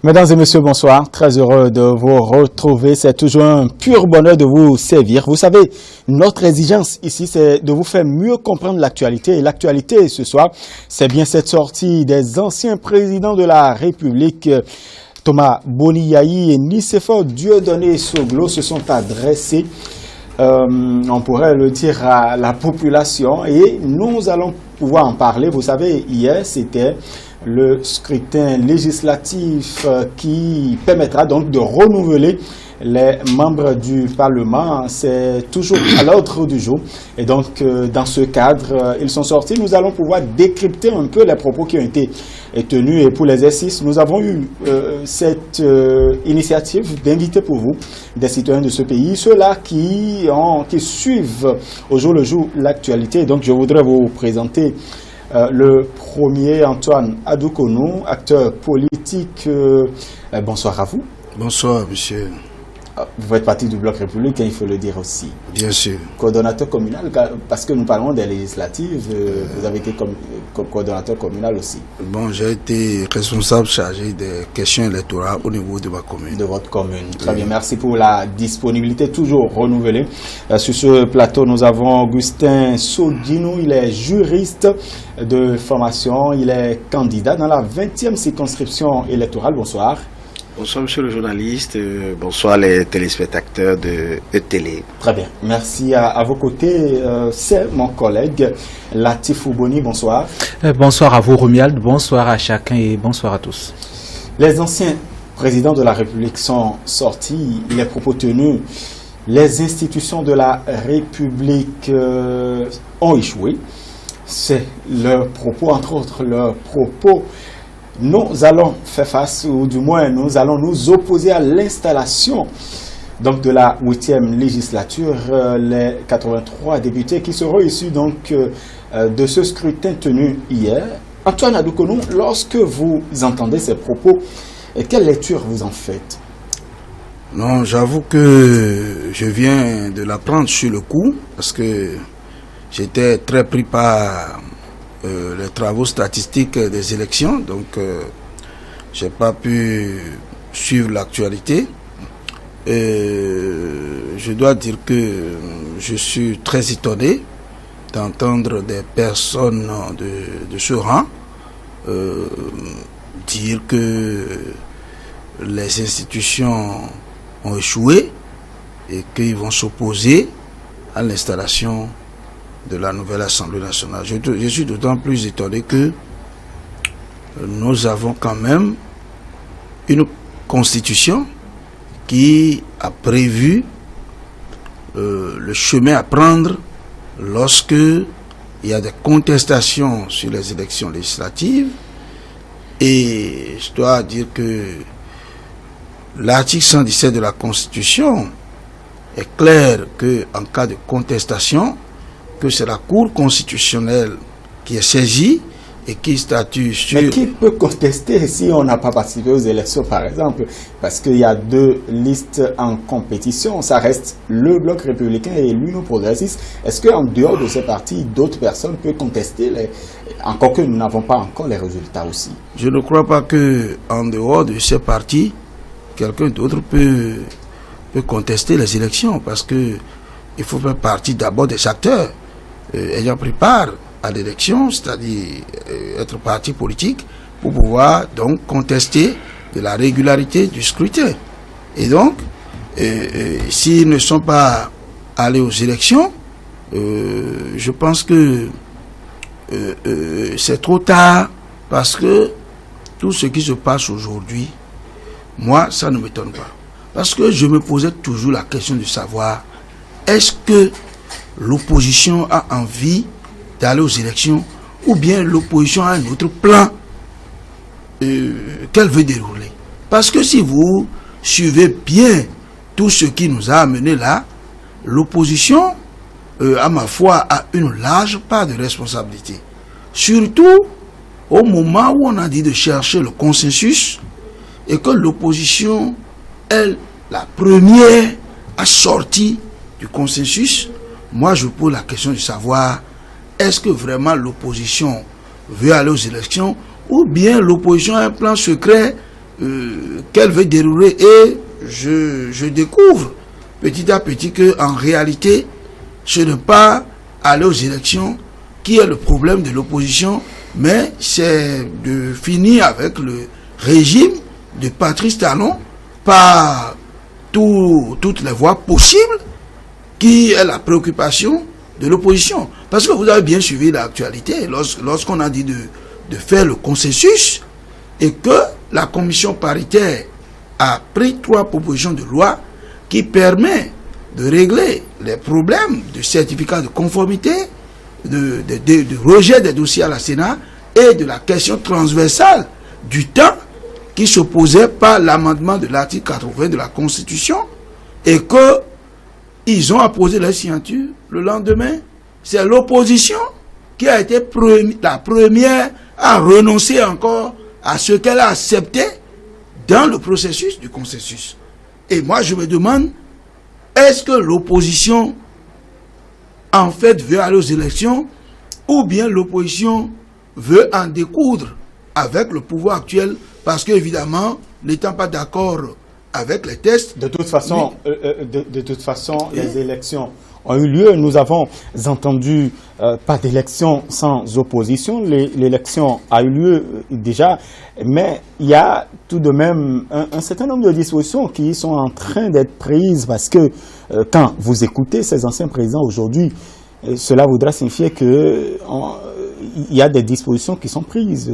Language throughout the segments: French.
Mesdames et messieurs, bonsoir. Très heureux de vous retrouver. C'est toujours un pur bonheur de vous servir. Vous savez, notre exigence ici, c'est de vous faire mieux comprendre l'actualité. Et l'actualité ce soir, c'est bien cette sortie des anciens présidents de la République. Thomas Boni-Yayi et Nicéphore Dieudonné Soglo se sont adressés, on pourrait le dire, à la population. Et nous allons pouvoir en parler. Vous savez, hier, c'était le scrutin législatif qui permettra donc de renouveler les membres du Parlement. C'est toujours à l'ordre du jour. Et donc, dans ce cadre, ils sont sortis. Nous allons pouvoir décrypter un peu les propos qui ont été tenus. Et pour l'exercice, nous avons eu cette initiative d'inviter pour vous des citoyens de ce pays, ceux-là qui suivent au jour le jour l'actualité. Donc, je voudrais vous présenter le premier, Antoine Adoukonou, acteur politique. Bonsoir à vous. Bonsoir, monsieur. Vous faites partie du Bloc républicain, il faut le dire aussi. Bien sûr. Coordonnateur communal, parce que nous parlons des législatives, vous avez été comme coordonnateur communal aussi. Bon, j'ai été responsable chargé des questions électorales au niveau de ma commune. De votre commune. Très bien, merci pour la disponibilité toujours renouvelée. Sur ce plateau, nous avons Augustin Sodinou, il est juriste de formation, il est candidat dans la 20e circonscription électorale. Bonsoir. Bonsoir monsieur le journaliste, bonsoir les téléspectateurs de E-Télé. Très bien, merci à vos côtés. C'est mon collègue Latif Ouboni, bonsoir. Bonsoir à vous Romuald, bonsoir à chacun et bonsoir à tous. Les anciens présidents de la République sont sortis, les propos tenus, les institutions de la République ont échoué. C'est leur propos, entre autres leur propos. Nous allons faire face, ou du moins nous allons nous opposer à l'installation donc de la 8e législature, les 83 députés qui seront issus donc de ce scrutin tenu hier. Antoine Adoukonou, lorsque vous entendez ces propos, quelle lecture vous en faites? Non, j'avoue que je viens de l'apprendre sur le coup, parce que j'étais très pris par les travaux statistiques des élections, donc j'ai pas pu suivre l'actualité. Je dois dire que je suis très étonné d'entendre des personnes de ce rang dire que les institutions ont échoué et qu'ils vont s'opposer à l'installation de la nouvelle Assemblée nationale. Je suis d'autant plus étonné que nous avons quand même une constitution qui a prévu le chemin à prendre lorsque il y a des contestations sur les élections législatives. Et je dois dire que l'article 117 de la Constitution est clair qu'en cas de contestation, que c'est la Cour constitutionnelle qui est saisie et qui statue sur... Mais qui peut contester si on n'a pas participé aux élections, par exemple? Parce qu'il y a deux listes en compétition. Ça reste le Bloc républicain et l'Union progressiste. Est-ce qu'en dehors de ces partis, d'autres personnes peuvent contester, encore que nous n'avons pas encore les résultats aussi? Je ne crois pas qu'en dehors de ces partis, quelqu'un d'autre peut contester les élections, parce que il faut faire partie d'abord des acteurs ayant pris part à l'élection, c'est-à-dire être parti politique, pour pouvoir donc contester de la régularité du scrutin. Et donc, s'ils ne sont pas allés aux élections, je pense que c'est trop tard, parce que tout ce qui se passe aujourd'hui, moi, ça ne m'étonne pas. Parce que je me posais toujours la question de savoir, est-ce que l'opposition a envie d'aller aux élections, ou bien l'opposition a un autre plan qu'elle veut dérouler? Parce que si vous suivez bien tout ce qui nous a amené là, l'opposition, à ma foi, a une large part de responsabilité. Surtout au moment où on a dit de chercher le consensus, et que l'opposition, elle, la première, a sorti du consensus. Moi, je pose la question de savoir, est-ce que vraiment l'opposition veut aller aux élections, ou bien l'opposition a un plan secret qu'elle veut dérouler. Et je découvre petit à petit qu'en réalité, ce n'est pas aller aux élections qui est le problème de l'opposition, mais c'est de finir avec le régime de Patrice Talon par toutes les voies possibles, qui est la préoccupation de l'opposition. Parce que vous avez bien suivi l'actualité lorsqu'on a dit de faire le consensus et que la commission paritaire a pris 3 propositions de loi qui permettent de régler les problèmes de certificat de conformité, de rejet des dossiers à la Sénat et de la question transversale du temps qui s'opposait par l'amendement de l'article 80 de la Constitution, et que ils ont apposé leur signature le lendemain. C'est l'opposition qui a été la première à renoncer encore à ce qu'elle a accepté dans le processus du consensus. Et moi je me demande, est-ce que l'opposition en fait veut aller aux élections, ou bien l'opposition veut en découdre avec le pouvoir actuel, parce qu'évidemment, n'étant pas d'accord avec les tests... De toute façon, les élections ont eu lieu. Nous avons entendu pas d'élection sans opposition. L'élection a eu lieu déjà, mais il y a tout de même un certain nombre de dispositions qui sont en train d'être prises, parce que quand vous écoutez ces anciens présidents aujourd'hui, cela voudra signifier que il y a des dispositions qui sont prises.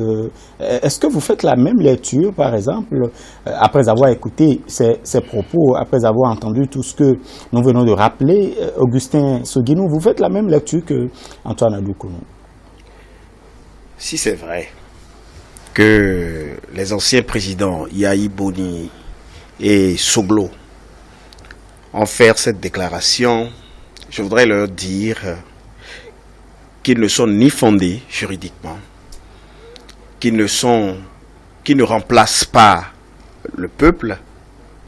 Est-ce que vous faites la même lecture, par exemple, après avoir écouté ces propos, après avoir entendu tout ce que nous venons de rappeler, Augustin Soguinou, vous faites la même lecture que Antoine Adou-Kounou? Si c'est vrai que les anciens présidents Yahi Boni et Soglo ont fait cette déclaration, je voudrais leur dire qu'ils ne sont ni fondés juridiquement, qu'ils ne remplacent pas le peuple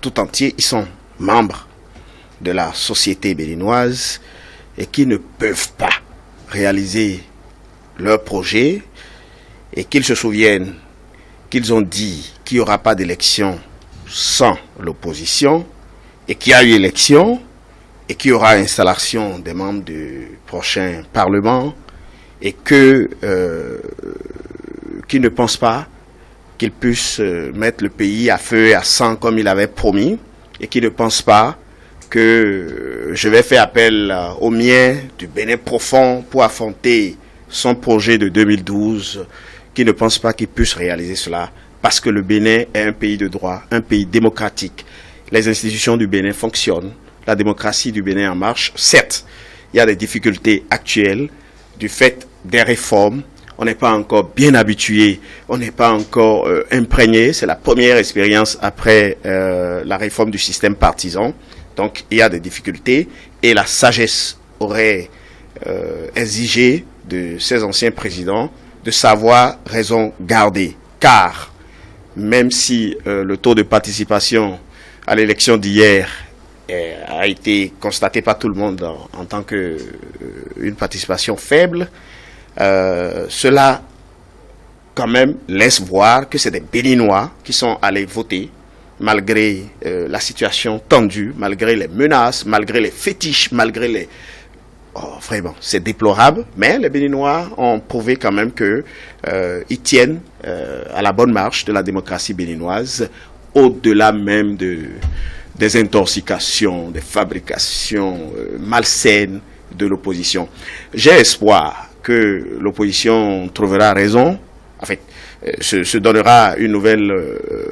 tout entier. Ils sont membres de la société béninoise et qui ne peuvent pas réaliser leur projet, et qu'ils se souviennent qu'ils ont dit qu'il n'y aura pas d'élection sans l'opposition, et qu'il y a eu élection, et qu'il y aura installation des membres du prochain Parlement, et qu'ils ne pensent pas qu'ils puissent mettre le pays à feu et à sang comme il avait promis, et qu'ils ne pensent pas que je vais faire appel aux miens du Bénin profond pour affronter son projet de 2012, qui ne pensent pas qu'ils puissent réaliser cela, parce que le Bénin est un pays de droit, un pays démocratique. Les institutions du Bénin fonctionnent, la démocratie du Bénin en marche. Certes, il y a des difficultés actuelles du fait des réformes. On n'est pas encore bien habitué, on n'est pas encore imprégné. C'est la première expérience après la réforme du système partisan. Donc il y a des difficultés, et la sagesse aurait exigé de ces anciens présidents de savoir raison garder. Car même si le taux de participation à l'élection d'hier a été constaté par tout le monde en tant qu'une participation faible, cela quand même laisse voir que c'est des Béninois qui sont allés voter malgré la situation tendue, malgré les menaces, malgré les fétiches, malgré les... Oh, vraiment, c'est déplorable, mais les Béninois ont prouvé quand même qu'ils tiennent à la bonne marche de la démocratie béninoise, au-delà même des intoxications, des fabrications malsaines de l'opposition. J'ai espoir que l'opposition trouvera raison, en fait, se donnera une nouvelle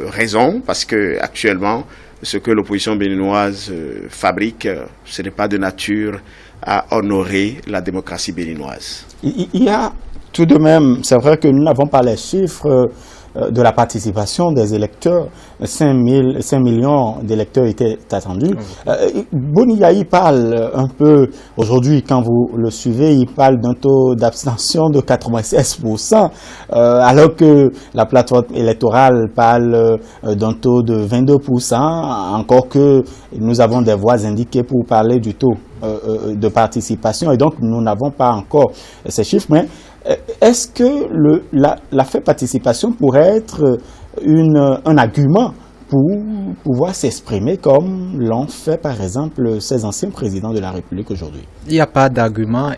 raison, parce que actuellement, ce que l'opposition béninoise fabrique, ce n'est pas de nature à honorer la démocratie béninoise. Il y a tout de même, c'est vrai que nous n'avons pas les chiffres de la participation des électeurs. 5 millions d'électeurs étaient attendus. Boni Yahi parle un peu, aujourd'hui, quand vous le suivez, il parle d'un taux d'abstention de 96%, alors que la plateforme électorale parle d'un taux de 22%, encore que nous avons des voix indiquées pour parler du taux de participation, et donc nous n'avons pas encore ces chiffres. Mais est-ce que la faible participation pourrait être un argument pour pouvoir s'exprimer comme l'ont fait par exemple ces anciens présidents de la République aujourd'hui? Il n'y a pas d'argument,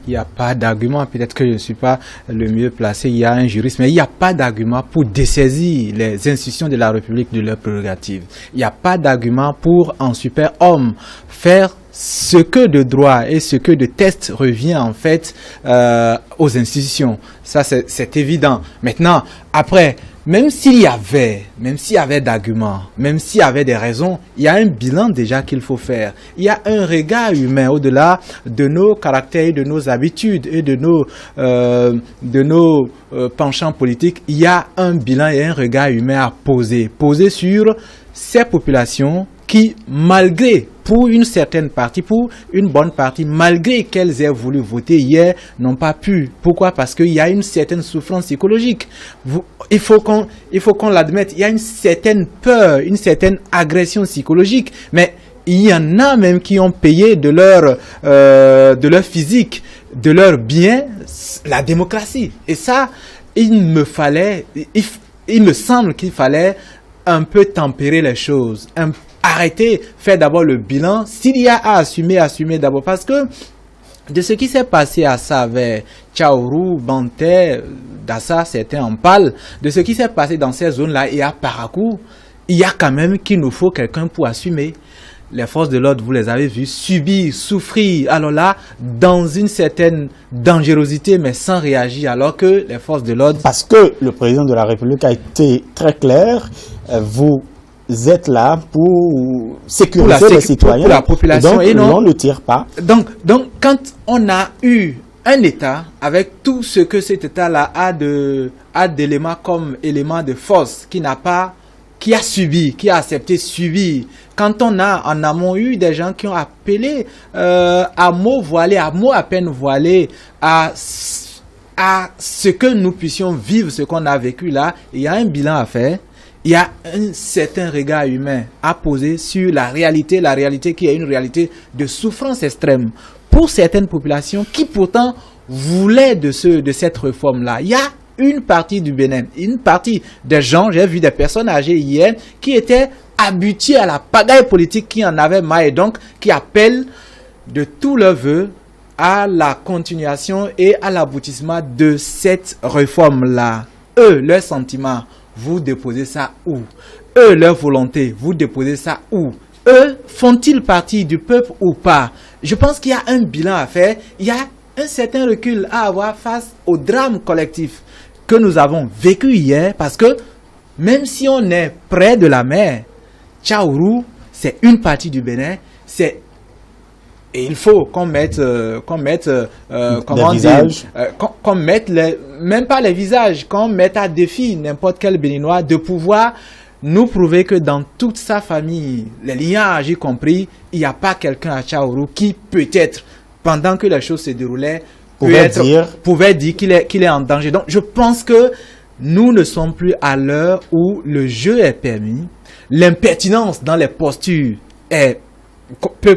peut-être que je ne suis pas le mieux placé, il y a un juriste, mais il n'y a pas d'argument pour dessaisir les institutions de la République de leurs prérogatives. Il n'y a pas d'argument pour un super homme faire ce que de droit et ce que de test revient en fait aux institutions. Ça c'est évident. Maintenant, après, même s'il y avait d'arguments, même s'il y avait des raisons, il y a un bilan déjà qu'il faut faire. Il y a un regard humain au-delà de nos caractères, de nos habitudes et de nos penchants politiques. Il y a un bilan et un regard humain à poser sur ces populations qui, malgré, pour une certaine partie, pour une bonne partie, malgré qu'elles aient voulu voter hier, n'ont pas pu. Pourquoi? Parce qu'il y a une certaine souffrance psychologique. Il faut qu'on l'admette. Il y a une certaine peur, une certaine agression psychologique. Mais il y en a même qui ont payé de leur physique, de leur bien, la démocratie. Et ça, il me semble qu'il fallait un peu tempérer les choses, arrêter, faire d'abord le bilan. S'il y a à assumer d'abord. Parce que de ce qui s'est passé à ça avec Tchaourou, Banté, Dassa, certains en parlent, de ce qui s'est passé dans ces zones-là et à Parakou, il y a quand même qu'il nous faut quelqu'un pour assumer. Les forces de l'ordre, vous les avez vues subir, souffrir, alors là, dans une certaine dangerosité, mais sans réagir, alors que les forces de l'ordre... Parce que le président de la République a été très clair, vous êtes là pour sécuriser les citoyens, pour la population, et donc on ne tire pas. Donc, quand on a eu un État, avec tout ce que cet État-là a d'éléments comme éléments de force, qui a subi, qui a accepté subir. Quand on a en amont eu des gens qui ont appelé à mots voilés, à mots à peine voilés, à ce que nous puissions vivre, ce qu'on a vécu là, il y a un bilan à faire. Il y a un certain regard humain à poser sur la réalité qui est une réalité de souffrance extrême pour certaines populations qui pourtant voulaient de cette réforme-là. Il y a une partie du Bénin, une partie des gens, j'ai vu des personnes âgées hier, qui étaient habituées à la pagaille politique, qui en avaient marre et donc qui appellent de tous leurs vœux à la continuation et à l'aboutissement de cette réforme-là. Eux, leurs sentiments, vous déposez ça où? Eux, leur volonté, vous déposez ça où? Eux, font-ils partie du peuple ou pas? Je pense qu'il y a un bilan à faire. Il y a un certain recul à avoir face au drame collectif que nous avons vécu hier, parce que même si on est près de la mer, Tchaourou, c'est une partie du Bénin, et il faut qu'on mette même pas les visages, qu'on mette à défi n'importe quel Béninois de pouvoir nous prouver que dans toute sa famille, les liens y compris, il n'y a pas quelqu'un à Tchaourou qui peut-être, pendant que les choses se déroulaient, pouvait dire qu'il est en danger. Donc je pense que nous ne sommes plus à l'heure où le jeu est permis, l'impertinence dans les postures peut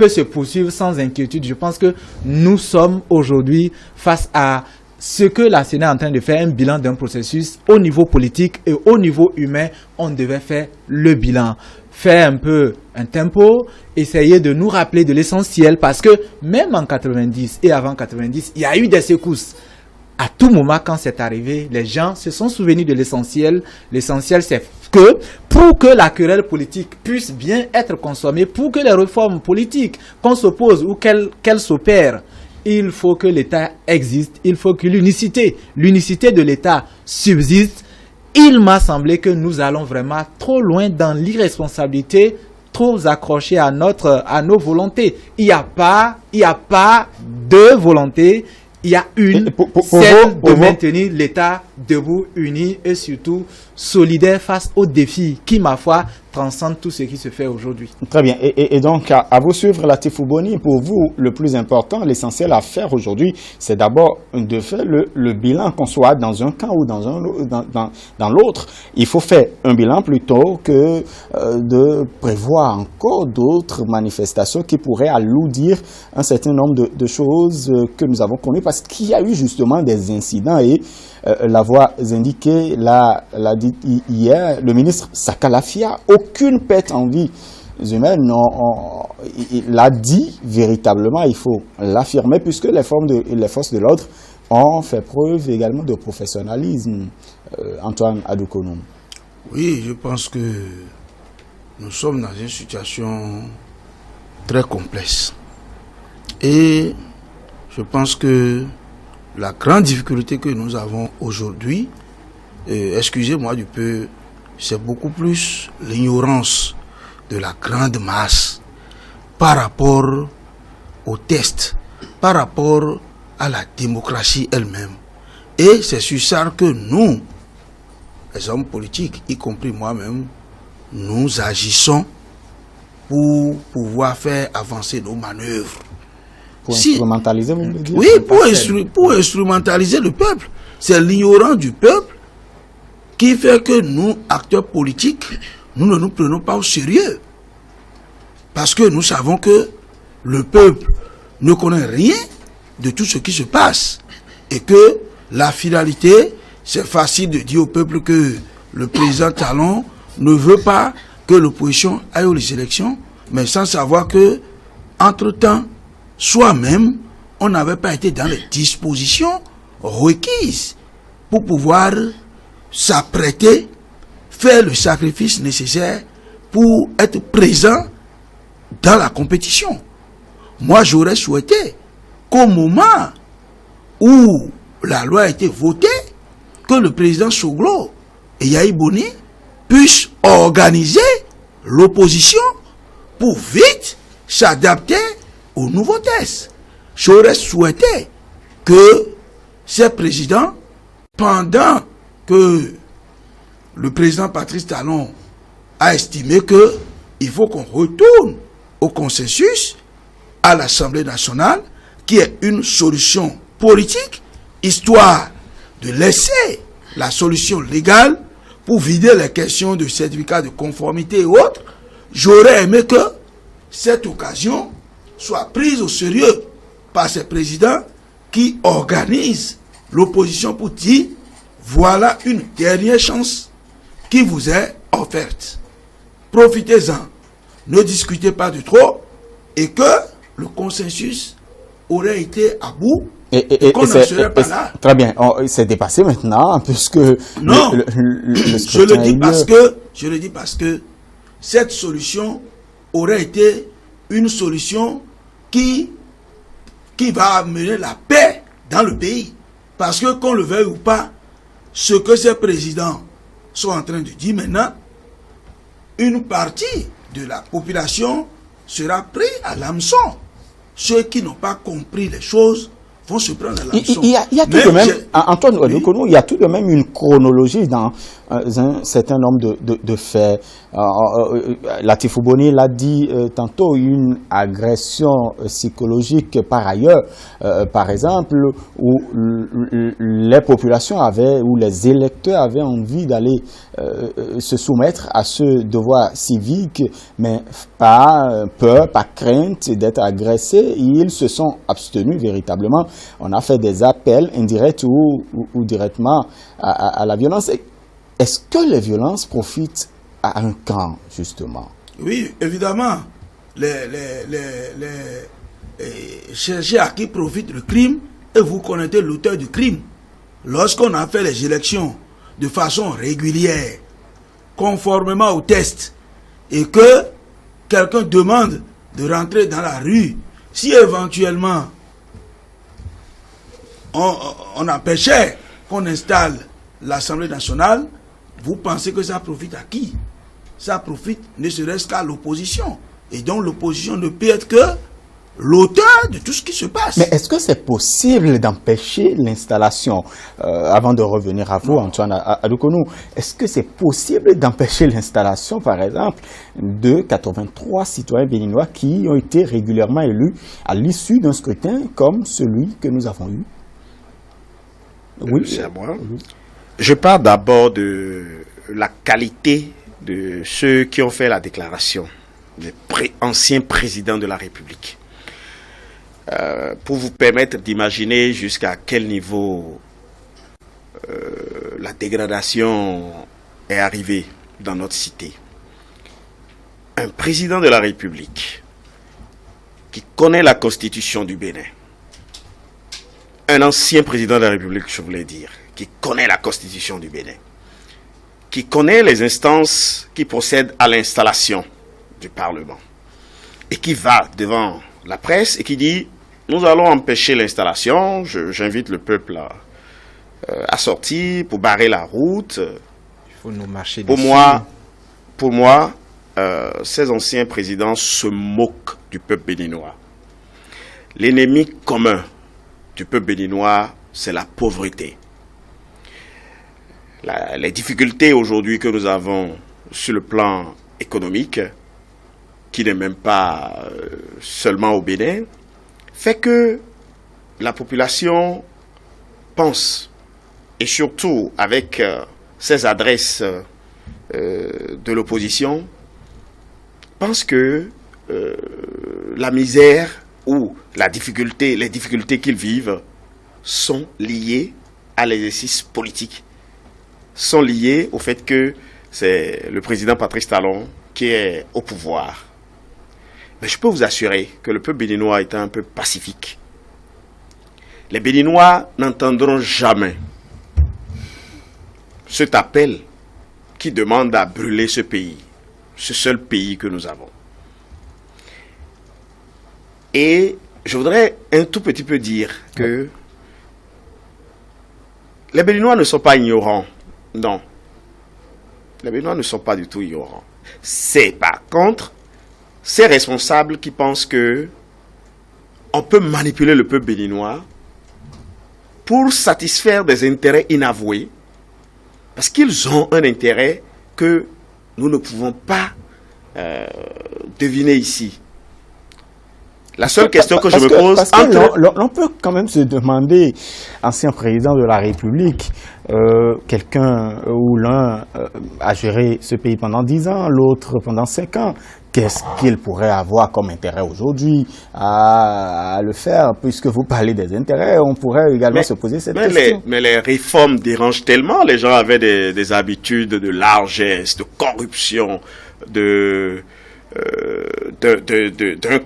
se poursuivre sans inquiétude. Je pense que nous sommes aujourd'hui face à ce que la Sénat est en train de faire, un bilan d'un processus au niveau politique et au niveau humain. On devait faire le bilan, faire un peu un tempo, essayer de nous rappeler de l'essentiel, parce que même en 90 et avant 90, il y a eu des secousses. À tout moment, quand c'est arrivé, les gens se sont souvenus de l'essentiel. L'essentiel, c'est que pour que la querelle politique puisse bien être consommée, pour que les réformes politiques qu'on s'oppose ou qu'elles s'opèrent, il faut que l'État existe, il faut que l'unicité de l'État subsiste. Il m'a semblé que nous allons vraiment trop loin dans l'irresponsabilité, trop accrochés à nos volontés. Il n'y a pas de volonté. Il y a celle de maintenir l'État debout, uni et surtout solidaire face aux défis qui, ma foi, transcendent tout ce qui se fait aujourd'hui. Très bien. Et donc, à vous suivre, Latif Ouboni, pour vous, le plus important, l'essentiel à faire aujourd'hui, c'est d'abord de faire le bilan, qu'on soit dans un camp ou dans l'autre. Il faut faire un bilan plutôt que de prévoir encore d'autres manifestations qui pourraient alourdir un certain nombre de choses que nous avons connues, parce qu'il y a eu justement des incidents et l'avoir indiqué, l'a dit hier, le ministre Sakalafia, aucune perte en vie humaine. Il l'a dit véritablement, il faut l'affirmer, puisque les forces de l'ordre ont fait preuve également de professionnalisme. Antoine Adoukonou. Oui, je pense que nous sommes dans une situation très complexe. Et je pense que la grande difficulté que nous avons aujourd'hui, excusez-moi du peu, c'est beaucoup plus l'ignorance de la grande masse par rapport aux tests, par rapport à la démocratie elle-même. Et c'est sur ça que nous, les hommes politiques, y compris moi-même, nous agissons pour pouvoir faire avancer nos manœuvres. Pour instrumentaliser, vous me dites? Oui, pour instrumentaliser le peuple. C'est l'ignorance du peuple qui fait que nous, acteurs politiques, nous ne nous prenons pas au sérieux. Parce que nous savons que le peuple ne connaît rien de tout ce qui se passe. Et que la finalité, c'est facile de dire au peuple que le président Talon ne veut pas que l'opposition aille aux élections, mais sans savoir que, entre-temps, soi-même, on n'avait pas été dans les dispositions requises pour pouvoir s'apprêter, faire le sacrifice nécessaire pour être présent dans la compétition. Moi, j'aurais souhaité qu'au moment où la loi a été votée, que le président Soglo et Yahi Boni puissent organiser l'opposition pour vite s'adapter aux nouveaux tests. J'aurais souhaité que ces présidents, pendant que le président Patrice Talon a estimé qu'il faut qu'on retourne au consensus à l'Assemblée nationale, qui est une solution politique, histoire de laisser la solution légale pour vider les questions de certificat de conformité et autres. J'aurais aimé que cette occasion soit prise au sérieux par ces présidents qui organisent l'opposition pour dire voilà une dernière chance qui vous est offerte. Profitez-en, ne discutez pas de trop et que le consensus aurait été à bout. Et qu'on ne serait pas là. Très bien, c'est dépassé maintenant, puisque... Non, je le dis parce que cette solution aurait été une solution qui va amener la paix dans le pays. Parce que, qu'on le veuille ou pas, ce que ces présidents sont en train de dire maintenant, une partie de la population sera prise à l'hameçon. Ceux qui n'ont pas compris les choses vont se prendre à l'hameçon. Il y a tout de même, Antoine Adoukonou, il y a tout de même une chronologie dans un certain nombre de faits. Latif Boni l'a dit tantôt, une agression psychologique par ailleurs, par exemple, où les populations ou les électeurs avaient envie d'aller se soumettre à ce devoir civique, mais par peur, par crainte d'être agressés, ils se sont abstenus véritablement. On a fait des appels indirects ou directement à la violence. Est-ce que les violences profitent à un camp, justement? Oui, évidemment. Cherchez à qui profite le crime et vous connaissez l'auteur du crime. Lorsqu'on a fait les élections de façon régulière, conformément au test, et que quelqu'un demande de rentrer dans la rue, si éventuellement on empêchait qu'on installe l'Assemblée nationale, vous pensez que ça profite à qui? Ça profite ne serait-ce qu'à l'opposition. Et donc l'opposition ne peut être que l'auteur de tout ce qui se passe. Mais est-ce que c'est possible d'empêcher l'installation, avant de revenir à vous, Antoine Adoukonou, est-ce que c'est possible d'empêcher l'installation, par exemple, de 83 citoyens béninois qui ont été régulièrement élus à l'issue d'un scrutin comme celui que nous avons eu? Oui, c'est à moi. Je parle d'abord de la qualité de ceux qui ont fait la déclaration, les anciens présidents de la République. Pour vous permettre d'imaginer jusqu'à quel niveau la dégradation est arrivée dans notre cité. Un président de la République qui connaît la constitution du Bénin, un ancien président de la République, je voulais dire, qui connaît la constitution du Bénin, qui connaît les instances qui procèdent à l'installation du Parlement, et qui va devant la presse et qui dit « Nous allons empêcher l'installation, j'invite le peuple à sortir pour barrer la route. » Il faut nous marcher Pour moi, ces anciens présidents se moquent du peuple béninois. L'ennemi commun du peuple béninois, c'est la pauvreté. Les difficultés aujourd'hui que nous avons sur le plan économique, qui n'est même pas seulement au Bénin, fait que la population pense, et surtout avec ces adresses de l'opposition, pense que la misère ou les difficultés qu'ils vivent sont liées à l'exercice politique, sont liées au fait que c'est le président Patrice Talon qui est au pouvoir. Mais je peux vous assurer que le peuple béninois est un peu pacifique. Les Béninois n'entendront jamais cet appel qui demande à brûler ce pays, ce seul pays que nous avons. Et je voudrais un tout petit peu dire que les Béninois ne sont pas ignorants. Non. Les Béninois ne sont pas du tout ignorants. C'est par contre ces responsables qui pensent que on peut manipuler le peuple béninois pour satisfaire des intérêts inavoués, parce qu'ils ont un intérêt que nous ne pouvons pas deviner ici. La seule question que je me pose... Parce que l'on peut quand même se demander, ancien président de la République, quelqu'un ou l'un a géré ce pays pendant 10 ans, l'autre pendant 5 ans. Qu'est-ce qu'il pourrait avoir comme intérêt aujourd'hui à le faire? Puisque vous parlez des intérêts, on pourrait également se poser cette question. Mais les réformes dérangent tellement. Les gens avaient des habitudes de largesse, de corruption, d'un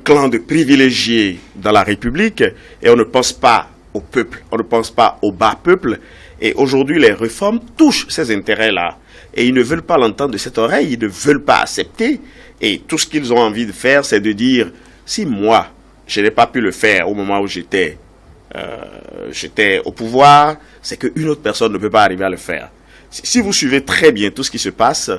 clan de privilégiés dans la République, et on ne pense pas au peuple, on ne pense pas au bas peuple. Et aujourd'hui, les réformes touchent ces intérêts-là. Et ils ne veulent pas l'entendre de cette oreille, ils ne veulent pas accepter. Et tout ce qu'ils ont envie de faire, c'est de dire, si moi, je n'ai pas pu le faire au moment où j'étais au pouvoir, c'est qu'une autre personne ne peut pas arriver à le faire. Si vous suivez très bien tout ce qui se passe,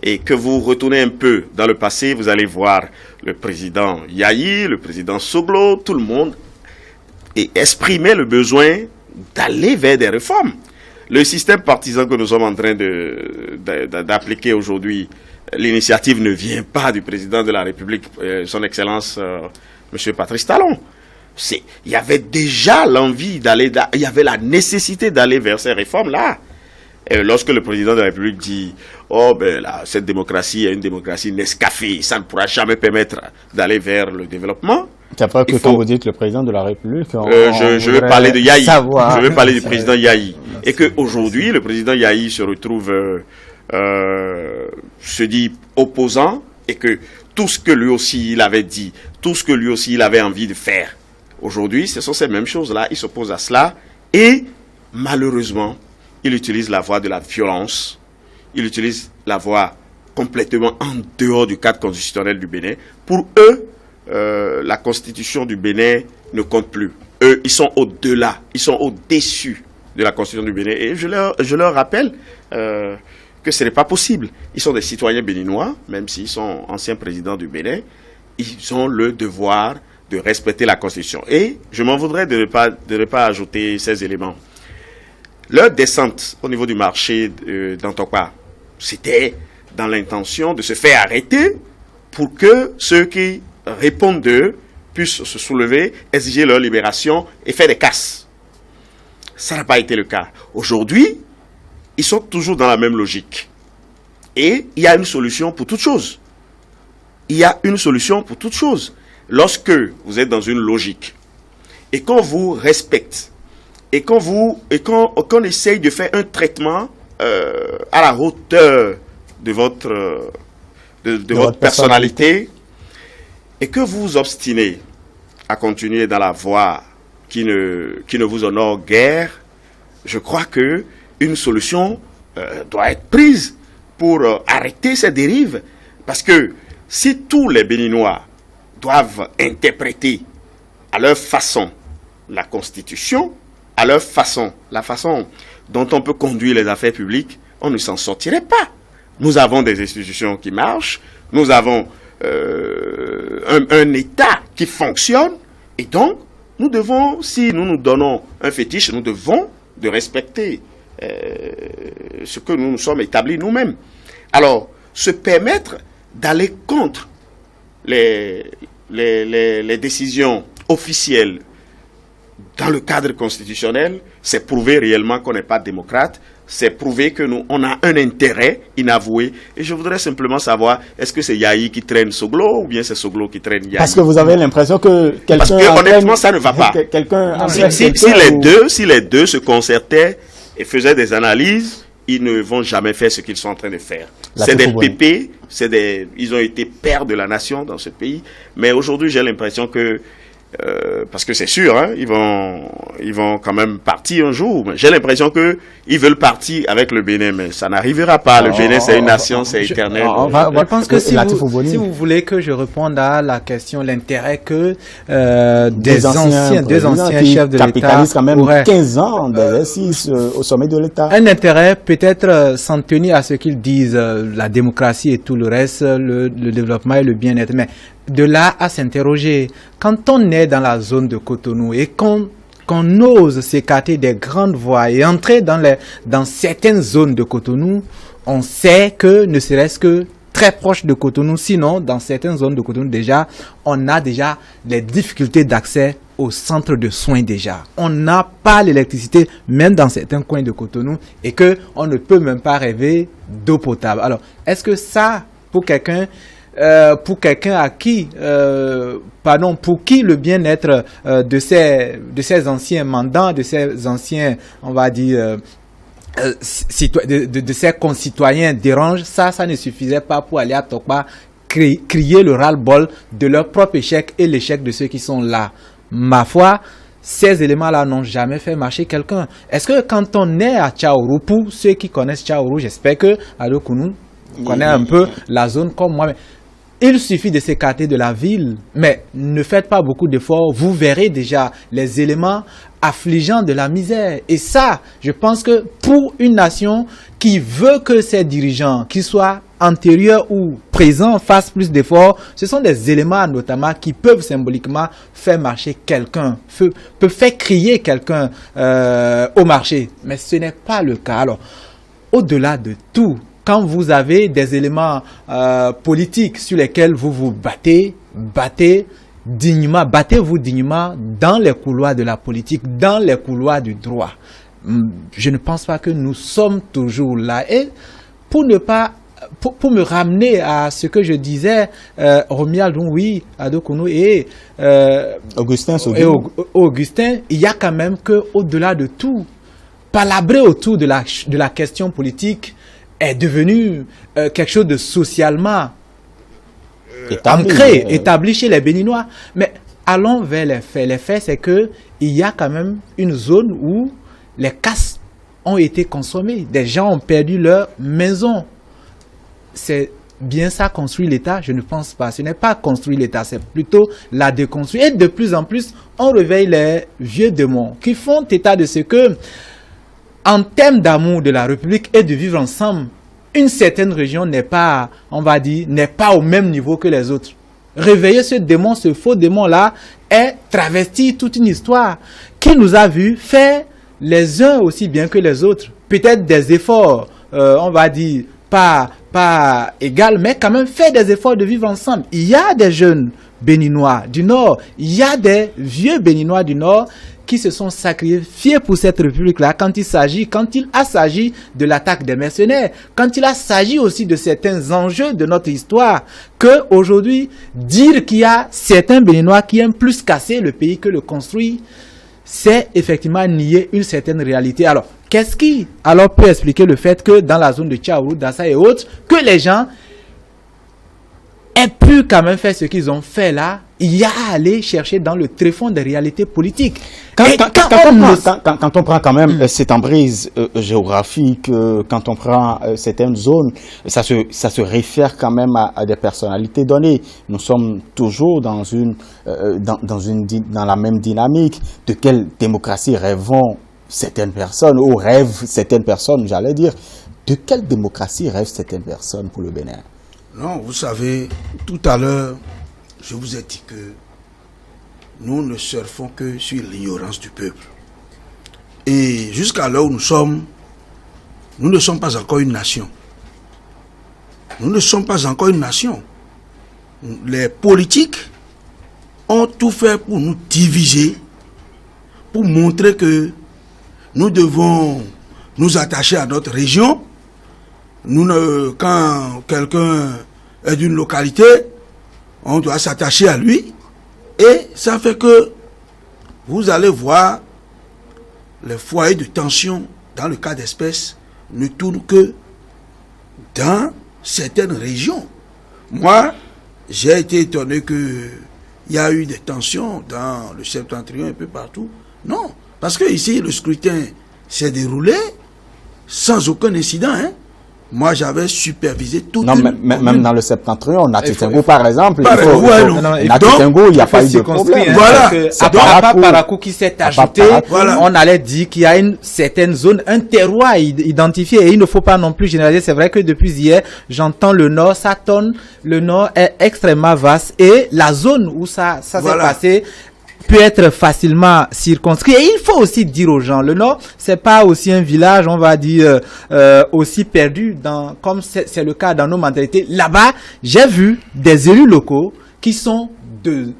et que vous retournez un peu dans le passé, vous allez voir le président Yahi, le président Soglo, tout le monde, et exprimer le besoin d'aller vers des réformes. Le système partisan que nous sommes en train d'appliquer aujourd'hui, l'initiative ne vient pas du président de la République, son Excellence, M. Patrice Talon. Il y avait déjà l'envie d'aller, il y avait la nécessité d'aller vers ces réformes-là. Et lorsque le président de la République dit « Oh, ben là, cette démocratie est une démocratie Nescafé, ça ne pourra jamais permettre d'aller vers le développement. » C'est après que quand vous dites le président de la République, je vais parler de Yahi. Je vais parler du président Yahi. Et qu'aujourd'hui, le président Yahi se retrouve, se dit opposant, et que tout ce que lui aussi il avait dit, tout ce que lui aussi il avait envie de faire, aujourd'hui, ce sont ces mêmes choses-là, il s'oppose à cela, et malheureusement, il utilise la voie de la violence, il utilise la voie complètement en dehors du cadre constitutionnel du Bénin. Pour eux, la constitution du Bénin ne compte plus. Eux, ils sont au-delà, ils sont au-dessus de la constitution du Bénin. Et je leur rappelle que ce n'est pas possible. Ils sont des citoyens béninois, même s'ils sont anciens présidents du Bénin. Ils ont le devoir de respecter la constitution. Et je m'en voudrais de ne pas ajouter ces éléments. Leur descente au niveau du marché d'Antokwa, c'était dans l'intention de se faire arrêter pour que ceux qui répondent d'eux puissent se soulever, exiger leur libération et faire des casses. Ça n'a pas été le cas. Aujourd'hui, ils sont toujours dans la même logique. Et il y a une solution pour toute chose. Il y a une solution pour toute chose. Lorsque vous êtes dans une logique et qu'on vous respecte et qu'on essaye de faire un traitement à la hauteur de votre personnalité, et que vous vous obstinez à continuer dans la voie qui ne vous honore guère, je crois que une solution doit être prise pour arrêter ces dérives. Parce que si tous les Béninois doivent interpréter à leur façon la Constitution, à leur façon, la façon dont on peut conduire les affaires publiques, on ne s'en sortirait pas. Nous avons des institutions qui marchent, nous avons un État qui fonctionne, et donc nous devons, si nous nous donnons un fétiche, nous devons de respecter ce que nous nous sommes établis nous-mêmes. Alors, se permettre d'aller contre les décisions officielles dans le cadre constitutionnel, c'est prouver réellement qu'on n'est pas démocrate, c'est prouver que on a un intérêt inavoué. Et je voudrais simplement savoir, est-ce que c'est Yahi qui traîne Soglo ou bien c'est Soglo qui traîne Yahi? Parce que vous avez l'impression que quelqu'un... Parce que honnêtement, ça ne va pas. Si les deux se concertaient et faisaient des analyses, ils ne vont jamais faire ce qu'ils sont en train de faire. C'est des pépés, ils ont été pères de la nation dans ce pays. Mais aujourd'hui, j'ai l'impression que parce que c'est sûr, hein, ils vont quand même partir un jour. J'ai l'impression que ils veulent partir avec le Bénin, mais ça n'arrivera pas. Le Bénin, c'est une nation, c'est éternel. Je pense que si vous voulez que je réponde à la question, l'intérêt que deux anciens chefs de l'État quand même 15 ans d'exercice au sommet de l'État. Un intérêt peut-être s'en tenir à ce qu'ils disent, la démocratie et tout le reste, le développement et le bien-être, mais de là à s'interroger, quand on est dans la zone de Cotonou et qu'on ose s'écarter des grandes voies et entrer dans certaines zones de Cotonou, on sait que ne serait-ce que très proche de Cotonou, sinon dans certaines zones de Cotonou déjà, on a déjà des difficultés d'accès au centre de soins déjà. On n'a pas l'électricité même dans certains coins de Cotonou et que on ne peut même pas rêver d'eau potable. Alors, est-ce que ça, pour quelqu'un à qui, pour qui le bien-être de ces anciens mandants, de ces anciens, on va dire, de ces concitoyens dérange, ça ne suffisait pas pour aller à Tokpa crier le ras-le-bol de leur propre échec et l'échec de ceux qui sont là. Ma foi, ces éléments-là n'ont jamais fait marcher quelqu'un. Est-ce que quand on est à Tchaourou, pour ceux qui connaissent Tchaourou, j'espère que Ado Kounou connaît un peu la zone comme moi, mais il suffit de s'écarter de la ville, mais ne faites pas beaucoup d'efforts, vous verrez déjà les éléments affligeants de la misère. Et ça, je pense que pour une nation qui veut que ses dirigeants, qu'ils soient antérieurs ou présents, fassent plus d'efforts, ce sont des éléments notamment qui peuvent symboliquement faire marcher quelqu'un, peuvent faire crier quelqu'un au marché. Mais ce n'est pas le cas. Alors, au-delà de tout, quand vous avez des éléments politiques sur lesquels vous vous battez dignement, battez-vous dignement dans les couloirs de la politique, dans les couloirs du droit. Je ne pense pas que nous sommes toujours là. Et pour me ramener à ce que je disais, Romuald oui, Ado Kounou et Augustin, il y a quand même que au-delà de tout, palabrer autour de la question politique est devenu quelque chose de socialement ancré, établi chez les Béninois. Mais allons vers les faits. Les faits, c'est que il y a quand même une zone où les casses ont été consommées. Des gens ont perdu leur maison. C'est bien ça construire l'État? Je ne pense pas. Ce n'est pas construire l'État, c'est plutôt la déconstruire. Et de plus en plus, on réveille les vieux démons qui font état de ce que, en termes d'amour de la République et de vivre ensemble, une certaine région n'est pas, on va dire, n'est pas au même niveau que les autres. Réveiller ce démon, ce faux démon-là, est travestir toute une histoire qui nous a vu faire les uns aussi bien que les autres. Peut-être des efforts, on va dire, pas égal, mais quand même faire des efforts de vivre ensemble. Il y a des jeunes Béninois du Nord, il y a des vieux Béninois du Nord qui se sont sacrifiés pour cette République-là quand il a s'agi de l'attaque des mercenaires, quand il a s'agi aussi de certains enjeux de notre histoire, que aujourd'hui, dire qu'il y a certains Béninois qui aiment plus casser le pays que le construire, c'est effectivement nier une certaine réalité. Alors, qu'est-ce qui alors peut expliquer le fait que dans la zone de Tchaourou, Dassa et autres, que les gens aient pu quand même faire ce qu'ils ont fait là, il y a à aller chercher dans le tréfonds des réalités politiques. Quand on prend quand même cette emprise géographique, quand on prend certaines zones, ça se réfère quand même à des personnalités données. Nous sommes toujours dans la même dynamique. De quelle démocratie rêvons certaines personnes, ou rêvent certaines personnes, j'allais dire. De quelle démocratie rêvent certaines personnes pour le Bénin? Non, vous savez, tout à l'heure, je vous ai dit que nous ne surfons que sur l'ignorance du peuple. Et jusqu'à l'heure où nous ne sommes pas encore une nation. Nous ne sommes pas encore une nation. Les politiques ont tout fait pour nous diviser, pour montrer que nous devons nous attacher à notre région. Quand quelqu'un est d'une localité, on doit s'attacher à lui. Et ça fait que vous allez voir les foyers de tension dans le cas d'espèce ne tournent que dans certaines régions. Moi, j'ai été étonné qu'il y a eu des tensions dans le septentrion un peu partout. Non, parce que ici, le scrutin s'est déroulé sans aucun incident, hein. Moi, j'avais supervisé tout. Non, même dans le septentrion, Natitingou, par exemple, Natitingou, il n'y a pas eu de problème. Voilà. À Parakou qui s'est ajouté, on allait dire qu'il y a une certaine zone, un terroir identifié, et il ne faut pas non plus généraliser. C'est vrai que depuis hier, j'entends le Nord, ça tonne, le Nord est extrêmement vaste, et la zone où ça s'est passé peut être facilement circonscrit. Et il faut aussi dire aux gens, le Nord, c'est pas aussi un village, on va dire, aussi perdu comme c'est le cas dans nos mentalités. Là-bas, j'ai vu des élus locaux qui sont de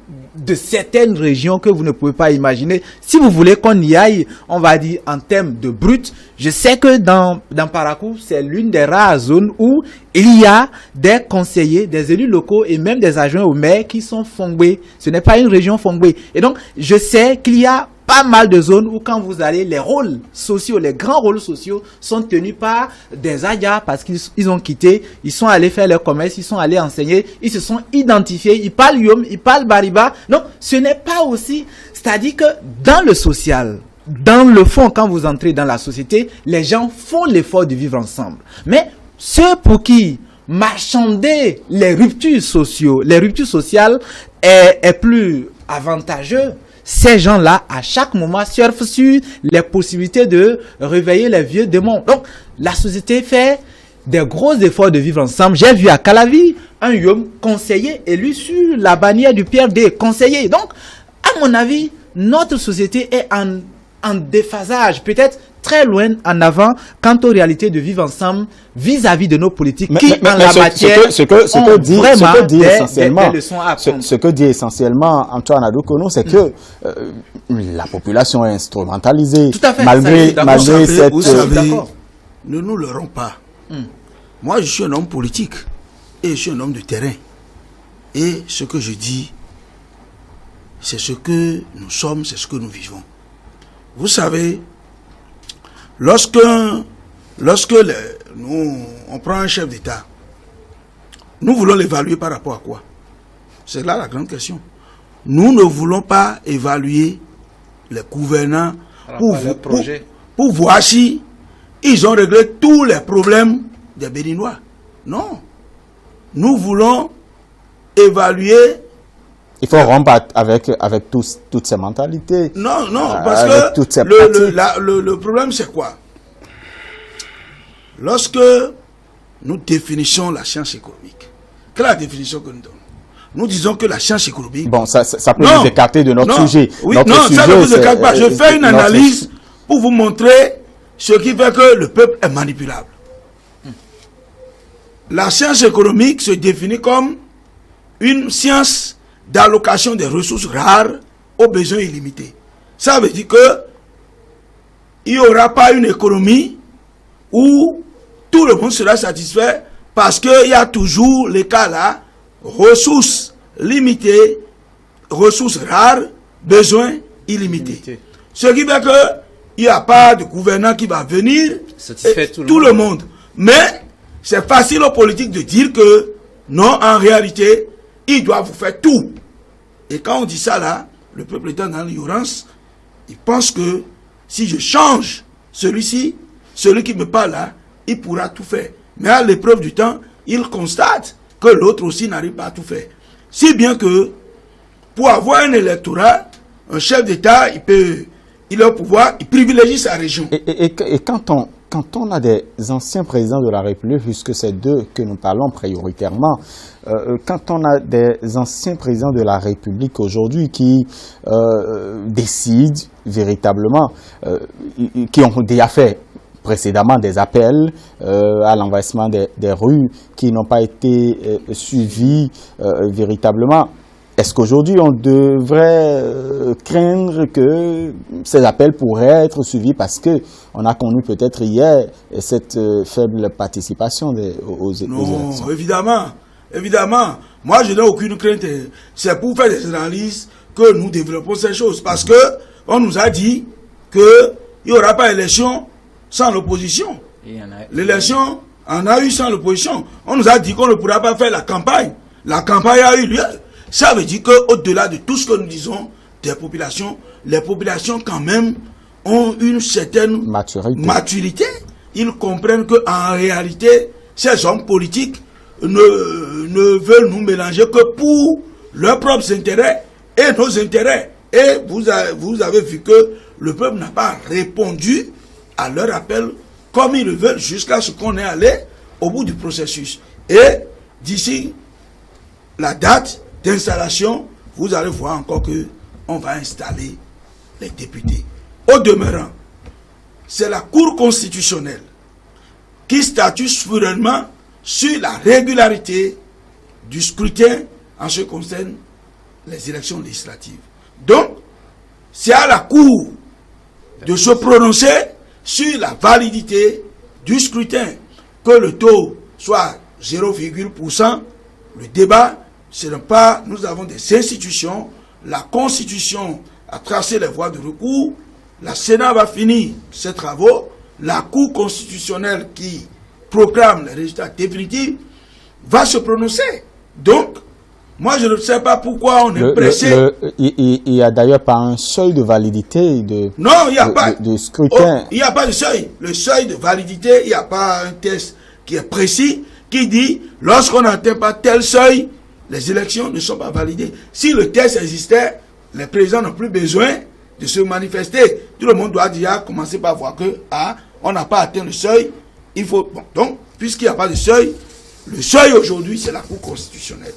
certaines régions que vous ne pouvez pas imaginer. Si vous voulez qu'on y aille, on va dire en termes de brut, je sais que dans Parakou, c'est l'une des rares zones où il y a des conseillers, des élus locaux et même des adjoints au maire qui sont Fongbe. Ce n'est pas une région Fongbe. Et donc, je sais qu'il y a pas mal de zones où quand vous allez, les rôles sociaux, les grands rôles sociaux sont tenus par des Ayas parce qu'ils ont quitté, ils sont allés faire leur commerce, ils sont allés enseigner, ils se sont identifiés, ils parlent Yom, ils parlent Bariba. Donc, ce n'est pas aussi, c'est-à-dire que dans le social, dans le fond, quand vous entrez dans la société, les gens font l'effort de vivre ensemble. Mais ceux pour qui marchander les ruptures sociales est plus avantageux, ces gens-là, à chaque moment, surfent sur les possibilités de réveiller les vieux démons. Donc, la société fait des gros efforts de vivre ensemble. J'ai vu à Calavi un Yom conseiller élu sur la bannière du PRD, conseiller. Donc, à mon avis, notre société est en déphasage, peut-être très loin en avant quant aux réalités de vivre ensemble vis-à-vis de nos politiques ce que dit essentiellement Antoine Adoukono, c'est que la population est instrumentalisée. Tout à fait. Malgré cette... Vous savez, ne nous leurrons pas. Moi, je suis un homme politique et je suis un homme de terrain. Et ce que je dis, c'est ce que nous sommes, c'est ce que nous vivons. Vous savez, lorsque on prend un chef d'État, nous voulons l'évaluer par rapport à quoi? C'est là la grande question. Nous ne voulons pas évaluer les gouvernants pour voir si ils ont réglé tous les problèmes des Béninois. Non. Nous voulons évaluer. Il faut rompre avec toutes ces mentalités. Non, parce que le problème c'est quoi? Lorsque nous définissons la science économique, quelle est la définition que nous donnons? Nous disons que la science économique... Bon, ça peut nous écarter de notre sujet. Oui, ça ne vous écarte pas. Je fais une analyse pour vous montrer ce qui fait que le peuple est manipulable. La science économique se définit comme une science d'allocation des ressources rares aux besoins illimités. Ça veut dire que il n'y aura pas une économie où tout le monde sera satisfait parce qu'il y a toujours les cas là, ressources limitées, ressources rares, besoins illimités. Ce qui fait qu'il n'y a pas de gouvernant qui va venir satisfaire tout le monde. Mais c'est facile aux politiques de dire que non, en réalité, ils doivent vous faire tout. Et quand on dit ça là, le peuple étant dans l'ignorance, il pense que si je change celui-ci, celui qui me parle là, il pourra tout faire. Mais à l'épreuve du temps, il constate que l'autre aussi n'arrive pas à tout faire. Si bien que, pour avoir un électorat, un chef d'État, il a le pouvoir, il privilégie sa région. Et quand on a des anciens présidents de la République, puisque c'est d'eux que nous parlons prioritairement, quand on a des anciens présidents de la République aujourd'hui qui décident véritablement, qui ont déjà fait précédemment des appels à l'envahissement des rues qui n'ont pas été suivis véritablement. Est-ce qu'aujourd'hui on devrait craindre que ces appels pourraient être suivis parce que on a connu peut-être hier cette faible participation aux élections? Non, évidemment. Moi, je n'ai aucune crainte. C'est pour faire des analyses que nous développons ces choses. Parce que on nous a dit qu'il n'y aura pas d'élection sans l'opposition. L'élection en a eu sans l'opposition. On nous a dit qu'on ne pourra pas faire la campagne. La campagne a eu lieu. Ça veut dire qu'au-delà de tout ce que nous disons des populations, les populations quand même ont une certaine maturité. Ils comprennent qu'en réalité, ces hommes politiques ne veulent nous mélanger que pour leurs propres intérêts et nos intérêts. Et vous avez vu que le peuple n'a pas répondu à leur appel comme ils le veulent jusqu'à ce qu'on est allé au bout du processus. Et d'ici la date d'installation, vous allez voir encore que on va installer les députés. Au demeurant, c'est la Cour constitutionnelle qui statue souverainement sur la régularité du scrutin en ce qui concerne les élections législatives. Donc, c'est à la Cour de se prononcer sur la validité du scrutin, que le taux soit 0,%. Le débat, ce n'est pas, nous avons des institutions, la Constitution a tracé les voies de recours, la Sénat va finir ses travaux, la Cour constitutionnelle qui proclame les résultats définitifs va se prononcer. Donc, moi je ne sais pas pourquoi on est pressé. Il n'y a d'ailleurs pas un seuil de validité de scrutin. Il n'y a pas de seuil. Le seuil de validité, il n'y a pas un test qui est précis, qui dit, lorsqu'on n'atteint pas tel seuil, les élections ne sont pas validées. Si le test existait, les présidents n'ont plus besoin de se manifester. Tout le monde doit déjà commencer par voir que, on n'a pas atteint le seuil. Il faut, bon, donc, puisqu'il n'y a pas de seuil, le seuil aujourd'hui, c'est la Cour constitutionnelle,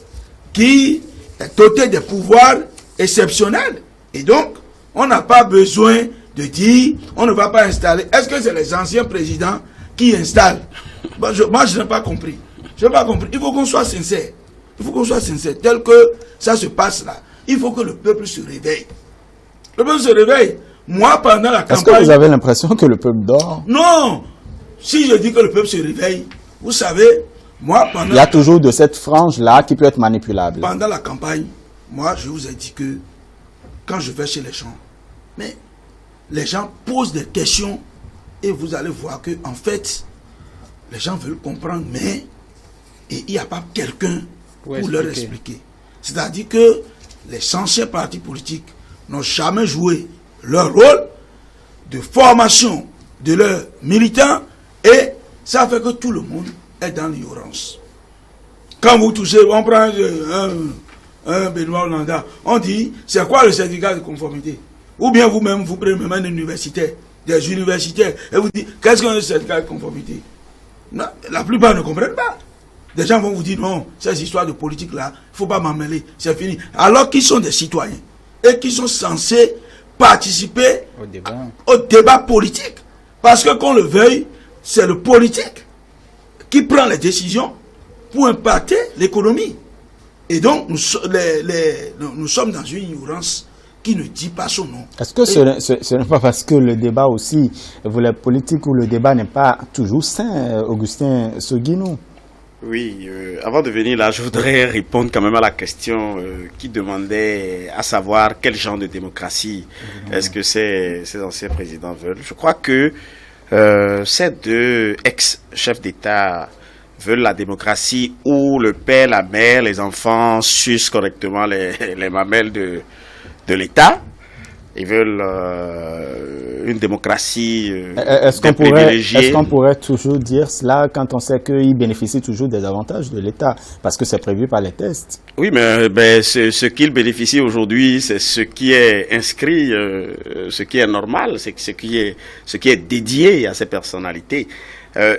qui est dotée des pouvoirs exceptionnels. Et donc, on n'a pas besoin de dire, on ne va pas installer. Est-ce que c'est les anciens présidents qui installent? Moi, je n'ai pas compris. Je n'ai pas compris. Il faut qu'on soit sincère. Il faut qu'on soit sincère. Tel que ça se passe là, il faut que le peuple se réveille. Le peuple se réveille. Moi, pendant la campagne... Est-ce que vous avez l'impression que le peuple dort? Non. Si je dis que le peuple se réveille, vous savez, moi, pendant... Il y a toujours de cette frange-là qui peut être manipulable. Pendant la campagne, moi, je vous ai dit que quand je vais chez les gens, mais les gens posent des questions et vous allez voir que, en fait, les gens veulent comprendre, mais il n'y a pas quelqu'un pour leur expliquer. C'est-à-dire que les anciens partis politiques n'ont jamais joué leur rôle de formation de leurs militants et ça fait que tout le monde est dans l'ignorance. Quand vous touchez, on prend un Benoît Hollanda, on dit, c'est quoi le certificat de conformité? Ou bien vous-même, vous prenez même des universitaires et vous dites, qu'est-ce qu'un certificat de conformité? Non, la plupart ne comprennent pas. Des gens vont vous dire, non, ces histoires de politique là, il ne faut pas m'en mêler, c'est fini. Alors qu'ils sont des citoyens et qui sont censés participer au débat politique. Parce que qu'on le veuille, c'est le politique qui prend les décisions pour impacter l'économie. Et donc, nous sommes dans une ignorance qui ne dit pas son nom. Est-ce que ce n'est pas parce que le débat aussi, vous les politiques, où le débat n'est pas toujours sain, Augustin Soguinou? Oui, avant de venir là, je voudrais répondre quand même à la question qui demandait à savoir quel genre de démocratie est-ce que ces anciens présidents veulent. Je crois que ces deux ex-chefs d'État veulent la démocratie où le père, la mère, les enfants sucent correctement les mamelles de l'État. Ils veulent une démocratie Est-ce qu'on pourrait toujours dire cela quand on sait qu'ils bénéficient toujours des avantages de l'État parce que c'est prévu par les tests? Oui, mais ce qu'ils bénéficient aujourd'hui, c'est ce qui est inscrit, ce qui est normal, c'est ce qui est dédié à ces personnalités.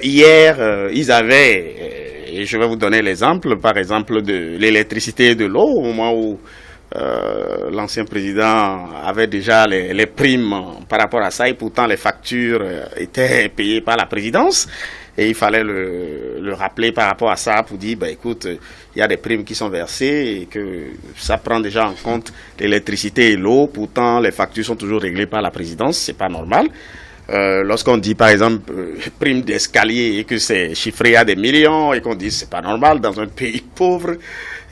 Hier, ils avaient, et je vais vous donner l'exemple, par exemple, de l'électricité et de l'eau, au moment où l'ancien président avait déjà les primes par rapport à ça, et pourtant les factures étaient payées par la présidence, et il fallait le rappeler par rapport à ça pour dire, écoute, il y a des primes qui sont versées et que ça prend déjà en compte l'électricité et l'eau, pourtant les factures sont toujours réglées par la présidence, c'est pas normal. Lorsqu'on dit par exemple prime d'escalier et que c'est chiffré à des millions et qu'on dit c'est pas normal dans un pays pauvre.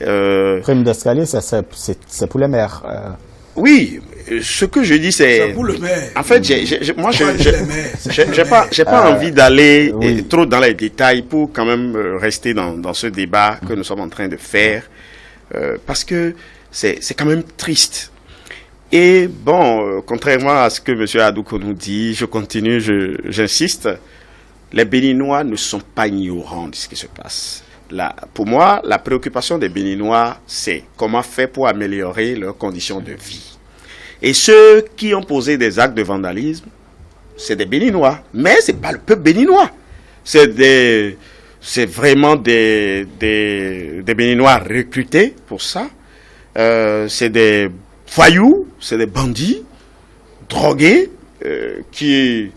Prime d'escalier, c'est pour les maires. Oui, ce que je dis c'est pour le maire. En fait, moi j'ai pas envie d'aller trop dans les détails pour quand même rester dans ce débat que nous sommes en train de faire parce que c'est quand même triste. Et bon, contrairement à ce que M. Adouko nous dit, je continue, j'insiste, les Béninois ne sont pas ignorants de ce qui se passe. Pour moi, la préoccupation des Béninois, c'est comment faire pour améliorer leurs conditions de vie. Et ceux qui ont posé des actes de vandalisme, c'est des Béninois, mais c'est pas le peuple béninois. C'est vraiment des Béninois recrutés pour ça. C'est des voyous, c'est des bandits, drogués, qui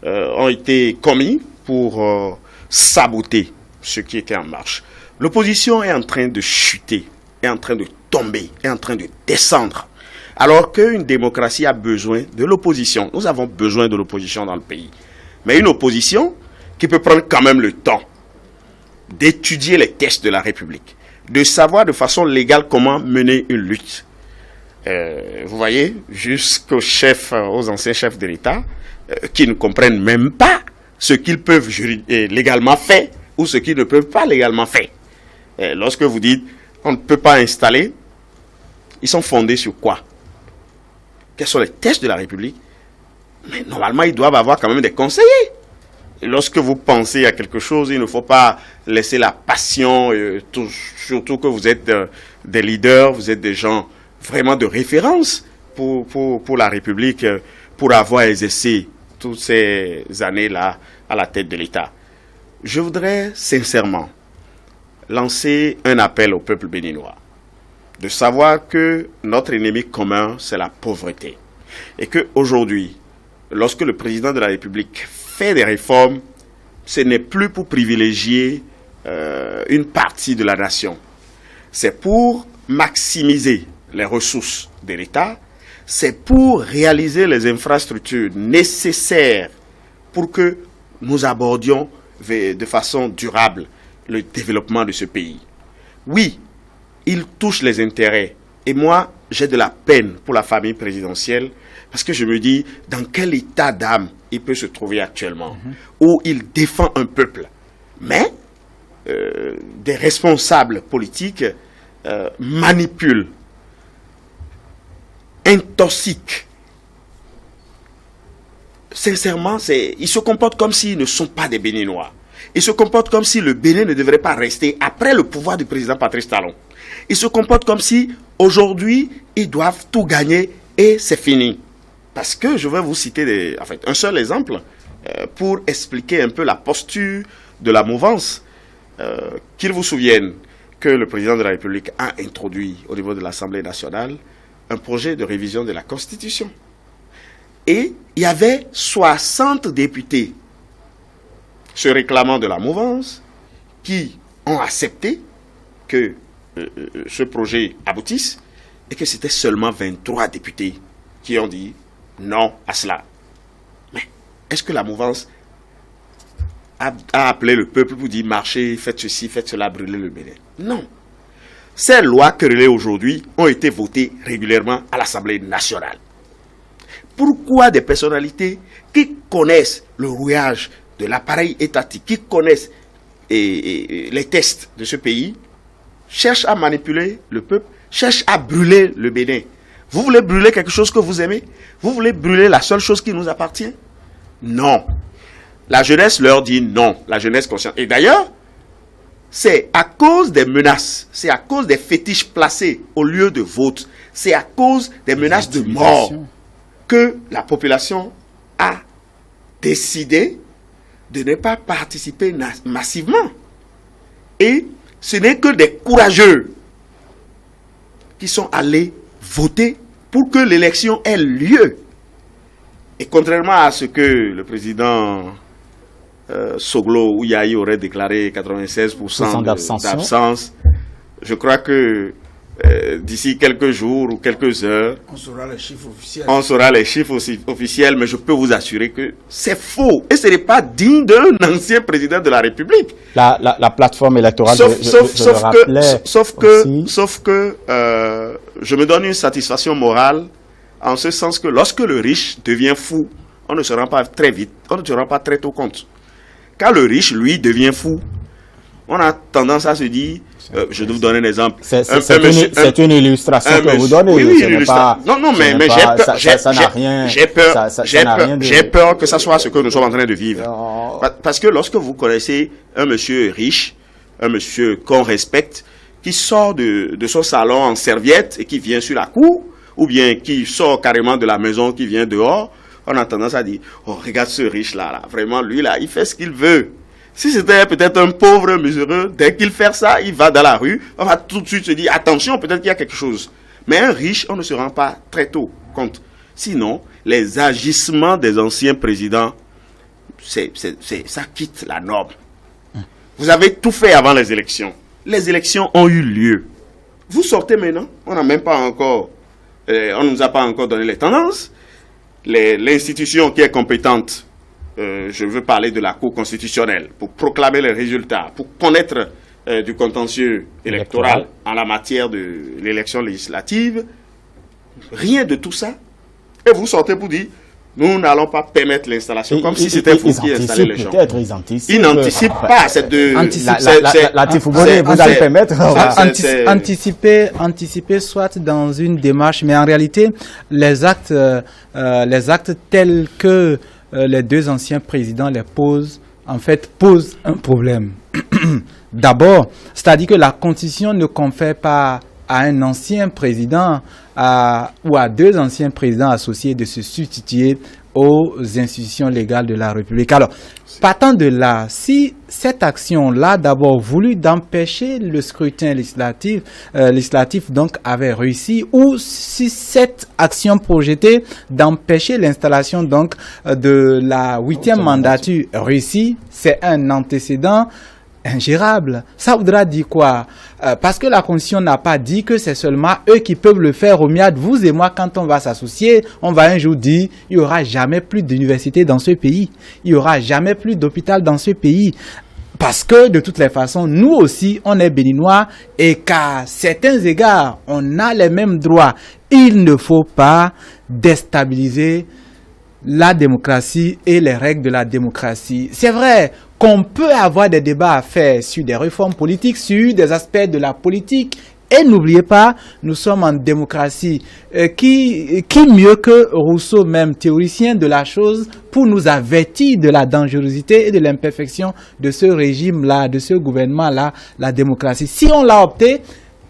ont été commis pour saboter ce qui était en marche. L'opposition est en train de chuter, est en train de tomber, est en train de descendre. Alors qu'une démocratie a besoin de l'opposition. Nous avons besoin de l'opposition dans le pays. Mais une opposition qui peut prendre quand même le temps d'étudier les textes de la République, de savoir de façon légale comment mener une lutte. Vous voyez, aux anciens chefs de l'État, qui ne comprennent même pas ce qu'ils peuvent légalement faire ou ce qu'ils ne peuvent pas légalement faire. Lorsque vous dites on ne peut pas installer, ils sont fondés sur quoi? Quels sont les textes de la République? Mais normalement, ils doivent avoir quand même des conseillers. Et lorsque vous pensez à quelque chose, il ne faut pas laisser la passion, surtout que vous êtes des leaders, vous êtes des gens vraiment de référence pour la République, pour avoir exercé toutes ces années-là à la tête de l'État. Je voudrais sincèrement lancer un appel au peuple béninois, de savoir que notre ennemi commun, c'est la pauvreté. Et qu'aujourd'hui, lorsque le président de la République fait des réformes, ce n'est plus pour privilégier une partie de la nation. C'est pour maximiser les ressources de l'État, c'est pour réaliser les infrastructures nécessaires pour que nous abordions de façon durable le développement de ce pays. Oui, il touche les intérêts. Et moi, j'ai de la peine pour la famille présidentielle parce que je me dis dans quel état d'âme il peut se trouver actuellement, où il défend un peuple. Mais des responsables politiques manipulent, intoxiquent. Sincèrement, ils se comportent comme s'ils ne sont pas des Béninois. Ils se comportent comme si le Bénin ne devrait pas rester après le pouvoir du président Patrice Talon. Ils se comportent comme si aujourd'hui ils doivent tout gagner et c'est fini. Parce que je vais vous citer un seul exemple pour expliquer un peu la posture de la mouvance. Qu'ils vous souviennent que le président de la République a introduit au niveau de l'Assemblée nationale un projet de révision de la Constitution. Et il y avait 60 députés se réclamant de la mouvance qui ont accepté que ce projet aboutisse et que c'était seulement 23 députés qui ont dit non à cela. Mais est-ce que la mouvance a appelé le peuple pour dire marchez, faites ceci, faites cela, brûlez le Bénin. Non. Ces lois querellées aujourd'hui ont été votées régulièrement à l'Assemblée nationale. Pourquoi des personnalités qui connaissent le rouillage de l'appareil étatique, qui connaissent les tests de ce pays, cherchent à manipuler le peuple, cherchent à brûler le Bénin? Vous voulez brûler quelque chose que vous aimez? Vous voulez brûler la seule chose qui nous appartient? Non. La jeunesse leur dit non. La jeunesse consciente. Et d'ailleurs, c'est à cause des menaces, c'est à cause des fétiches placés au lieu de vote, c'est à cause des menaces de mort que la population a décidé de ne pas participer massivement. Et ce n'est que des courageux qui sont allés voter pour que l'élection ait lieu. Et contrairement à ce que le président Soglo ou Yahi aurait déclaré 96% d'absence, je crois que d'ici quelques jours ou quelques heures, on saura les chiffres officiels. On saura les chiffres officiels, mais je peux vous assurer que c'est faux. Et ce n'est pas digne d'un ancien président de la République. La plateforme électorale, sauf que je me donne une satisfaction morale en ce sens que lorsque le riche devient fou, on ne se rend pas très vite, on ne se rend pas très tôt compte. Quand le riche, lui, devient fou, on a tendance à se dire, je vais vous donner un exemple. C'est une illustration que vous donnez. Oui, mais j'ai peur que ça soit ce que nous sommes en train de vivre. Non. Parce que lorsque vous connaissez un monsieur riche, un monsieur qu'on respecte, qui sort de son salon en serviette et qui vient sur la cour, ou bien qui sort carrément de la maison, qui vient dehors, on a tendance à dire, oh, regarde ce riche-là, vraiment, lui, là, il fait ce qu'il veut. Si c'était peut-être un pauvre miséreux, dès qu'il fait ça, il va dans la rue, on va tout de suite se dire, attention, peut-être qu'il y a quelque chose. Mais un riche, on ne se rend pas très tôt compte. Sinon, les agissements des anciens présidents, ça quitte la norme. Vous avez tout fait avant les élections. Les élections ont eu lieu. Vous sortez maintenant, on n'a même pas encore, on ne nous a pas encore donné les tendances. L'institution qui est compétente, je veux parler de la Cour constitutionnelle, pour proclamer les résultats, pour connaître du contentieux électoral en la matière de l'élection législative, rien de tout ça. Et vous sortez pour dire, nous n'allons pas permettre l'installation, comme si c'était vous qui installez les gens. Ils n'anticipent pas. Vous allez permettre. Anticiper soit dans une démarche, mais en réalité, les actes tels que les deux anciens présidents les posent, en fait, posent un problème. D'abord, c'est-à-dire que la Constitution ne confère pas à un ancien président ou à deux anciens présidents associés de se substituer aux institutions légales de la République. Alors, partant de là, si cette action-là, d'abord voulu d'empêcher le scrutin législatif donc avait réussi, ou si cette action projetée d'empêcher l'installation donc de la 8e mandature réussit, c'est un antécédent ingérable. Ça voudra dire quoi? Parce que la Constitution n'a pas dit que c'est seulement eux qui peuvent le faire. Au miad, vous et moi, quand on va s'associer, on va un jour dire il n'y aura jamais plus d'université dans ce pays. Il n'y aura jamais plus d'hôpital dans ce pays. Parce que, de toutes les façons, nous aussi, on est béninois et qu'à certains égards, on a les mêmes droits. Il ne faut pas déstabiliser la démocratie et les règles de la démocratie. C'est vrai qu'on peut avoir des débats à faire sur des réformes politiques, sur des aspects de la politique. Et n'oubliez pas, nous sommes en démocratie. Qui mieux que Rousseau, même théoricien de la chose, pour nous avertir de la dangerosité et de l'imperfection de ce régime-là, de ce gouvernement-là, la démocratie. Si on l'a opté,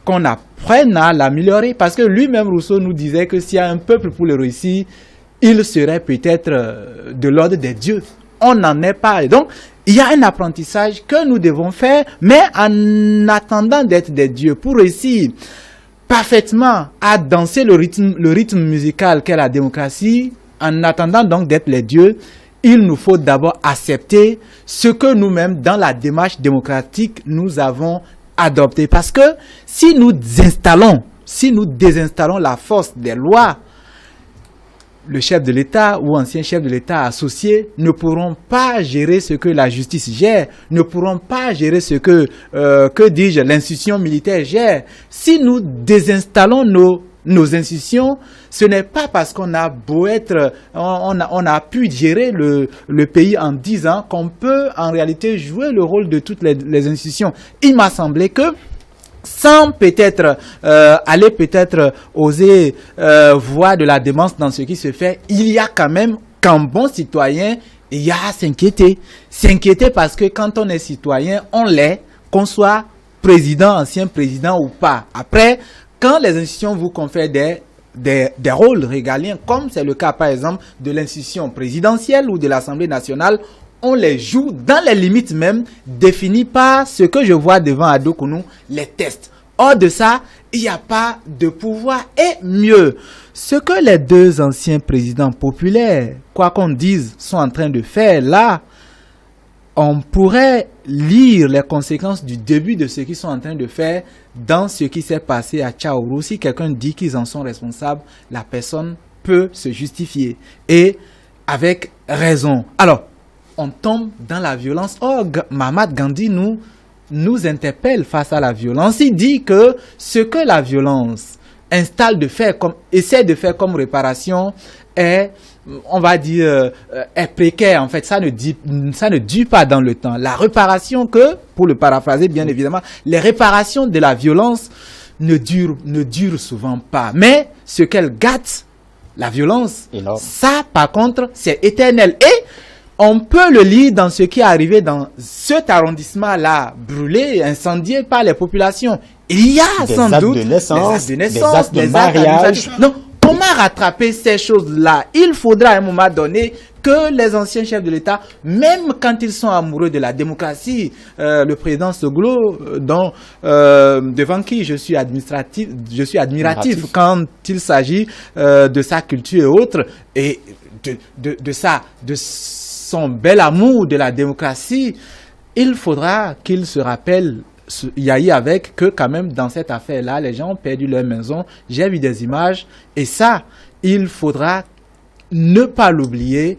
qu'on apprenne à l'améliorer, parce que lui-même, Rousseau, nous disait que s'il y a un peuple pour le réussir, il serait peut-être de l'ordre des dieux. On n'en est pas. Donc, il y a un apprentissage que nous devons faire, mais en attendant d'être des dieux, pour réussir parfaitement à danser le rythme musical qu'est la démocratie, en attendant donc d'être les dieux, il nous faut d'abord accepter ce que nous-mêmes, dans la démarche démocratique, nous avons adopté. Parce que si nous désinstallons la force des lois, le chef de l'État ou ancien chef de l'État associé ne pourront pas gérer ce que la justice gère, ne pourront pas gérer ce que l'institution militaire gère. Si nous désinstallons nos institutions, ce n'est pas parce qu'on a beau être, on a pu gérer le pays en 10 ans qu'on peut en réalité jouer le rôle de toutes les institutions. Il m'a semblé que sans peut-être aller peut-être oser voir de la démence dans ce qui se fait, il y a quand même qu'un bon citoyen, il y a à s'inquiéter. S'inquiéter parce que quand on est citoyen, on l'est, qu'on soit président, ancien président ou pas. Après, quand les institutions vous confèrent des rôles régaliens, comme c'est le cas par exemple de l'institution présidentielle ou de l'Assemblée nationale, on les joue dans les limites même définies par ce que je vois devant Addo Kounou, les tests. Hors de ça, il n'y a pas de pouvoir. Et mieux, ce que les deux anciens présidents populaires, quoi qu'on dise, sont en train de faire là, on pourrait lire les conséquences du début de ce qu'ils sont en train de faire dans ce qui s'est passé à Tchaourou. Si quelqu'un dit qu'ils en sont responsables, la personne peut se justifier. Et avec raison. Alors, on tombe dans la violence. Or, Mahatma Gandhi nous interpelle face à la violence. Il dit que ce que la violence essaie de faire comme réparation est, on va dire, est précaire. En fait, ça ne dure pas dans le temps. La réparation pour le paraphraser bien évidemment, les réparations de la violence ne durent souvent pas. Mais ce qu'elle gâte, la violence, ça par contre, c'est éternel. Et on peut le lire dans ce qui est arrivé dans cet arrondissement-là, brûlé, incendié par les populations. Il y a sans doute des actes de naissance, des actes de mariage. Non, comment rattraper ces choses-là? Il faudra à un moment donné que les anciens chefs de l'État, même quand ils sont amoureux de la démocratie, le président Soglo, devant qui je suis admiratif quand il s'agit de sa culture et autres, et de son bel amour de la démocratie, il faudra qu'il se rappelle, Yahi, avec que quand même dans cette affaire-là, les gens ont perdu leur maison. J'ai vu des images et ça, il faudra ne pas l'oublier,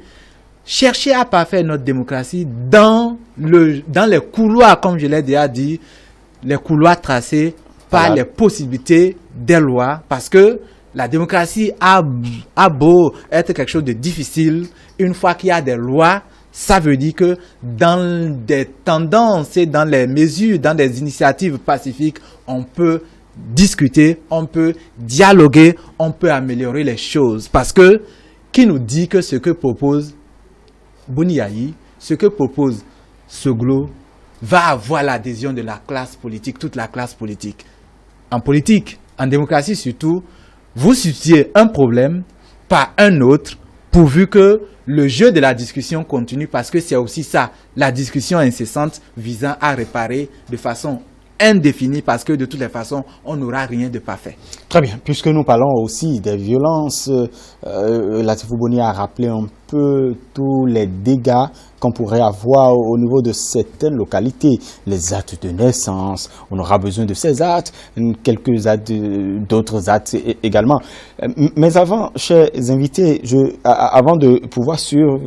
chercher à parfaire notre démocratie dans les couloirs, comme je l'ai déjà dit, les couloirs tracés par les possibilités des lois, parce que la démocratie a beau être quelque chose de difficile, une fois qu'il y a des lois, ça veut dire que dans des tendances et dans les mesures, dans des initiatives pacifiques, on peut discuter, on peut dialoguer, on peut améliorer les choses. Parce que, qui nous dit que ce que propose Boni Yahi, ce que propose Soglo, va avoir l'adhésion de la classe politique, toute la classe politique. En politique, en démocratie surtout, vous substituez un problème par un autre, pourvu que le jeu de la discussion continue, parce que c'est aussi ça, la discussion incessante visant à réparer de façon indéfinie, parce que de toutes les façons, on n'aura rien de parfait. Très bien, puisque nous parlons aussi des violences, Latifou Boni a rappelé un peu tous les dégâts qu'on pourrait avoir au niveau de certaines localités, les actes de naissance, on aura besoin de ces actes, quelques actes, d'autres actes également. Mais avant, chers invités, avant de pouvoir suivre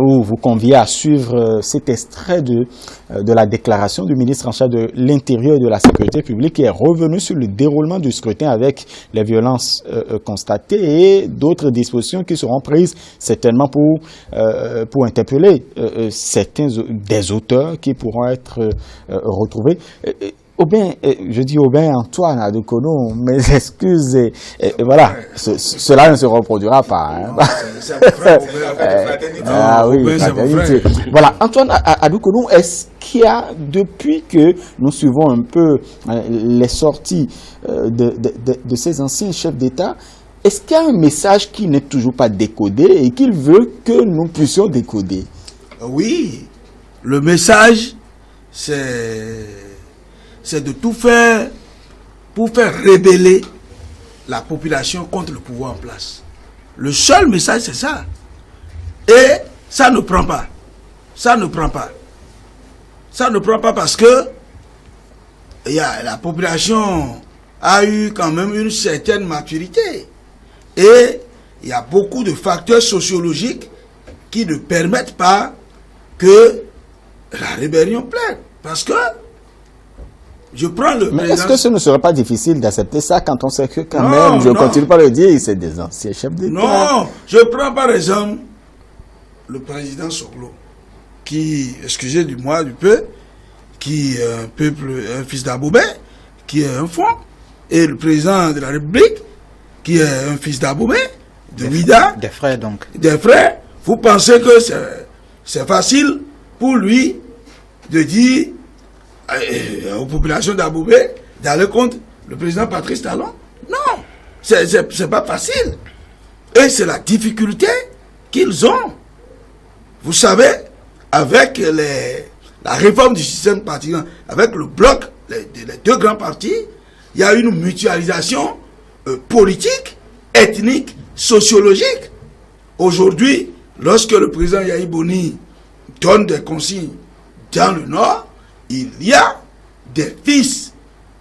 ou vous convier à suivre cet extrait de la déclaration du ministre en charge de l'Intérieur et de la Sécurité publique qui est revenu sur le déroulement du scrutin avec les violences constatées et d'autres dispositions qui seront prises certainement pour interpeller certains des auteurs qui pourront être retrouvés. Je dis Antoine Addo Kounou, mes excuses, voilà, cela ne se reproduira pas. Hein. C'est mon frère, ah oui, fraternité. Voilà, Antoine Addo Kounou, est-ce qu'il y a, depuis que nous suivons un peu les sorties de ces anciens chefs d'État, est-ce qu'il y a un message qui n'est toujours pas décodé et qu'il veut que nous puissions décoder? Oui, le message, c'est de tout faire pour faire rebeller la population contre le pouvoir en place. Le seul message, c'est ça. Et ça ne prend pas. Ça ne prend pas. Ça ne prend pas parce que la population a eu quand même une certaine maturité. Et il y a beaucoup de facteurs sociologiques qui ne permettent pas que la rébellion plaide. Parce que je prends le Mais président... est-ce que ce ne serait pas difficile d'accepter ça quand on sait que quand Non, même, je non. continue pas à le dire, c'est des anciens chefs d'État? Non, je prends par exemple le président Soglo, qui, excusez du moi du peu, qui est un peuple, un fils d'Aboubé, qui est un fond, et le président de la République, qui est un fils d'Aboubé, de Ouida, Des frères, donc. des frères. Vous pensez que c'est facile pour lui de dire aux populations d'Aboubé d'aller contre le président Patrice Talon? Non, c'est pas facile. Et c'est la difficulté qu'ils ont. Vous savez, avec la réforme du système partisan, avec le bloc, les deux grands partis, il y a une mutualisation politique, ethnique, sociologique. Aujourd'hui, lorsque le président Yahi Boni donne des consignes dans le Nord, il y a des fils,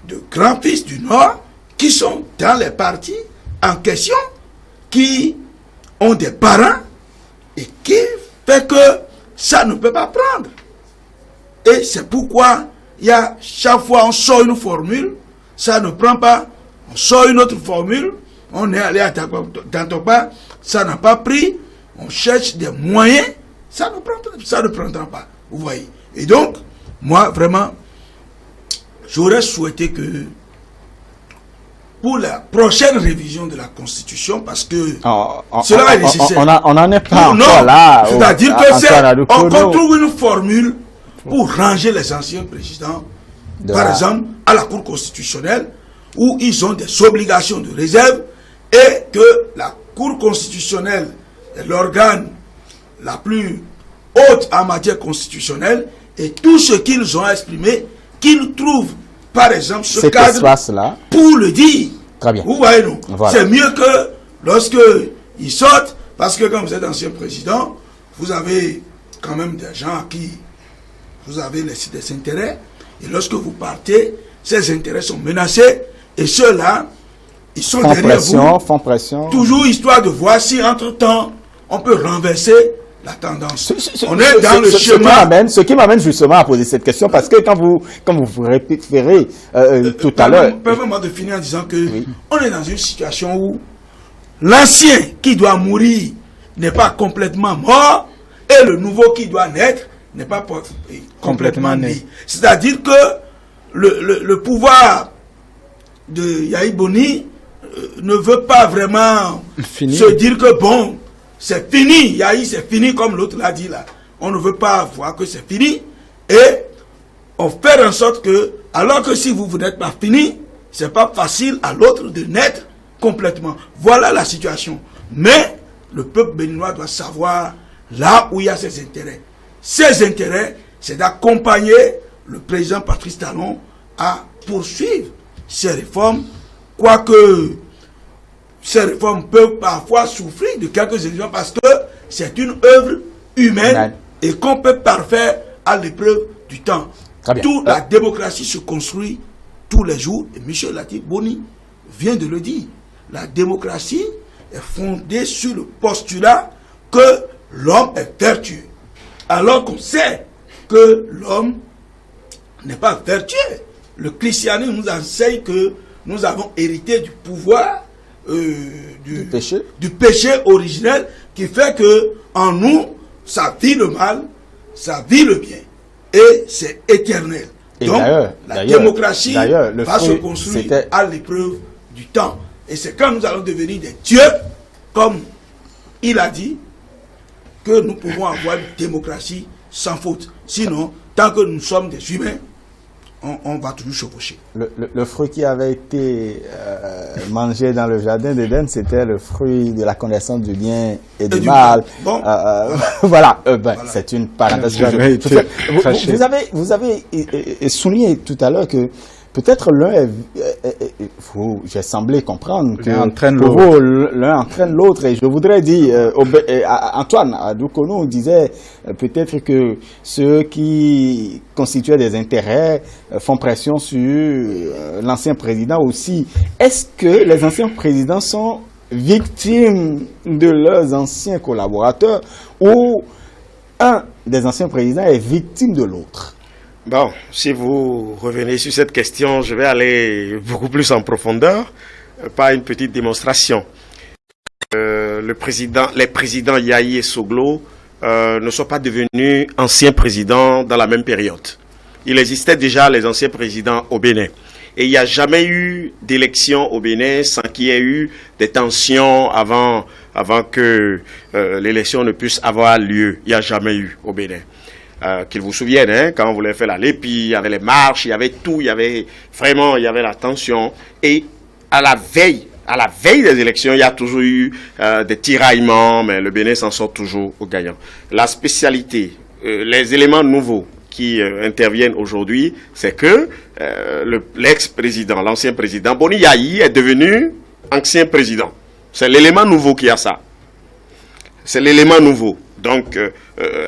de grands-fils du Nord, qui sont dans les partis en question, qui ont des parents et qui fait que ça ne peut pas prendre. Et c'est pourquoi il y a chaque fois on sort une formule, ça ne prend pas, on sort une autre formule, on est allé à Tantopa, ça n'a pas pris, on cherche des moyens, ça ne prendra pas. Vous voyez. Et donc, moi vraiment, j'aurais souhaité que pour la prochaine révision de la Constitution, parce que cela est nécessaire. On n'en est pas encore là. C'est-à-dire que on trouve une formule pour ranger les anciens présidents, par exemple, à la Cour constitutionnelle, où ils ont des obligations de réserve, et que la Cour constitutionnelle est l'organe la plus haute en matière constitutionnelle, et tout ce qu'ils ont exprimé, qu'ils trouvent, par exemple, ce cadre pour le dire. Très bien. Vous voyez, non? Voilà. C'est mieux que lorsque ils sortent, parce que quand vous êtes ancien président, vous avez quand même des gens à qui vous avez laissé des intérêts, et lorsque vous partez, ces intérêts sont menacés, et ceux-là, ils sont derrière vous. Font pression. Toujours histoire de voir si, entre-temps, on peut renverser la tendance. On est dans le chemin. Ce qui m'amène justement à poser cette question, parce que quand vous référez tout à l'heure... Permettez-moi de finir en disant que on est dans une situation où l'ancien qui doit mourir n'est pas complètement mort, et le nouveau qui doit naître n'est pas complètement né. C'est-à-dire que le pouvoir de Yahi Boni ne veut pas vraiment se dire que bon, c'est fini, Yahi c'est fini comme l'autre l'a dit là. On ne veut pas voir que c'est fini, et on fait en sorte que, alors que si vous n'êtes pas fini, c'est pas facile à l'autre de naître complètement. Voilà la situation. Mais le peuple béninois doit savoir là où il y a ses intérêts. Ses intérêts, c'est d'accompagner le président Patrice Talon à poursuivre ces réformes, quoique ces réformes peuvent parfois souffrir de quelques exigences, parce que c'est une œuvre humaine et qu'on peut parfaire à l'épreuve du temps. Toute la démocratie se construit tous les jours, et M. Latif Boni vient de le dire. La démocratie est fondée sur le postulat que l'homme est vertueux, alors qu'on sait que l'homme n'est pas vertueux. Le christianisme nous enseigne que nous avons hérité du pouvoir du péché originel, qui fait que en nous, ça vit le mal, ça vit le bien, et c'est éternel. Et donc la démocratie va se construire à l'épreuve du temps, et c'est quand nous allons devenir des dieux, comme il a dit, que nous pouvons avoir une démocratie sans faute. Sinon, tant que nous sommes des humains, on va toujours chevaucher. Le fruit qui avait été mangé dans le jardin d'Éden, c'était le fruit de la connaissance du bien et du mal. Bon. Voilà, c'est une parenthèse. Vous avez souligné tout à l'heure que peut-être l'un j'ai semblé comprendre que l'un entraîne l'autre, et je voudrais dire, Antoine Adoukono disait peut-être que ceux qui constituaient des intérêts font pression sur l'ancien président aussi. Est-ce que les anciens présidents sont victimes de leurs anciens collaborateurs ou un des anciens présidents est victime de l'autre? Bon, si vous revenez sur cette question, je vais aller beaucoup plus en profondeur, pas une petite démonstration. Les présidents Yahi et Soglo ne sont pas devenus anciens présidents dans la même période. Il existait déjà les anciens présidents au Bénin. Et il n'y a jamais eu d'élection au Bénin sans qu'il y ait eu des tensions avant que l'élection ne puisse avoir lieu. Il n'y a jamais eu au Bénin. Qu'ils vous souviennent, hein, quand on voulait faire la lépi, il y avait les marches, il y avait tout, il y avait la tension. Et à la veille des élections, il y a toujours eu des tiraillements, mais le Bénin s'en sort toujours au gagnant. La spécialité, les éléments nouveaux qui interviennent aujourd'hui, c'est que l'ex-président, l'ancien président Boni Yahi est devenu ancien président. C'est l'élément nouveau qui a ça. C'est l'élément nouveau. Donc,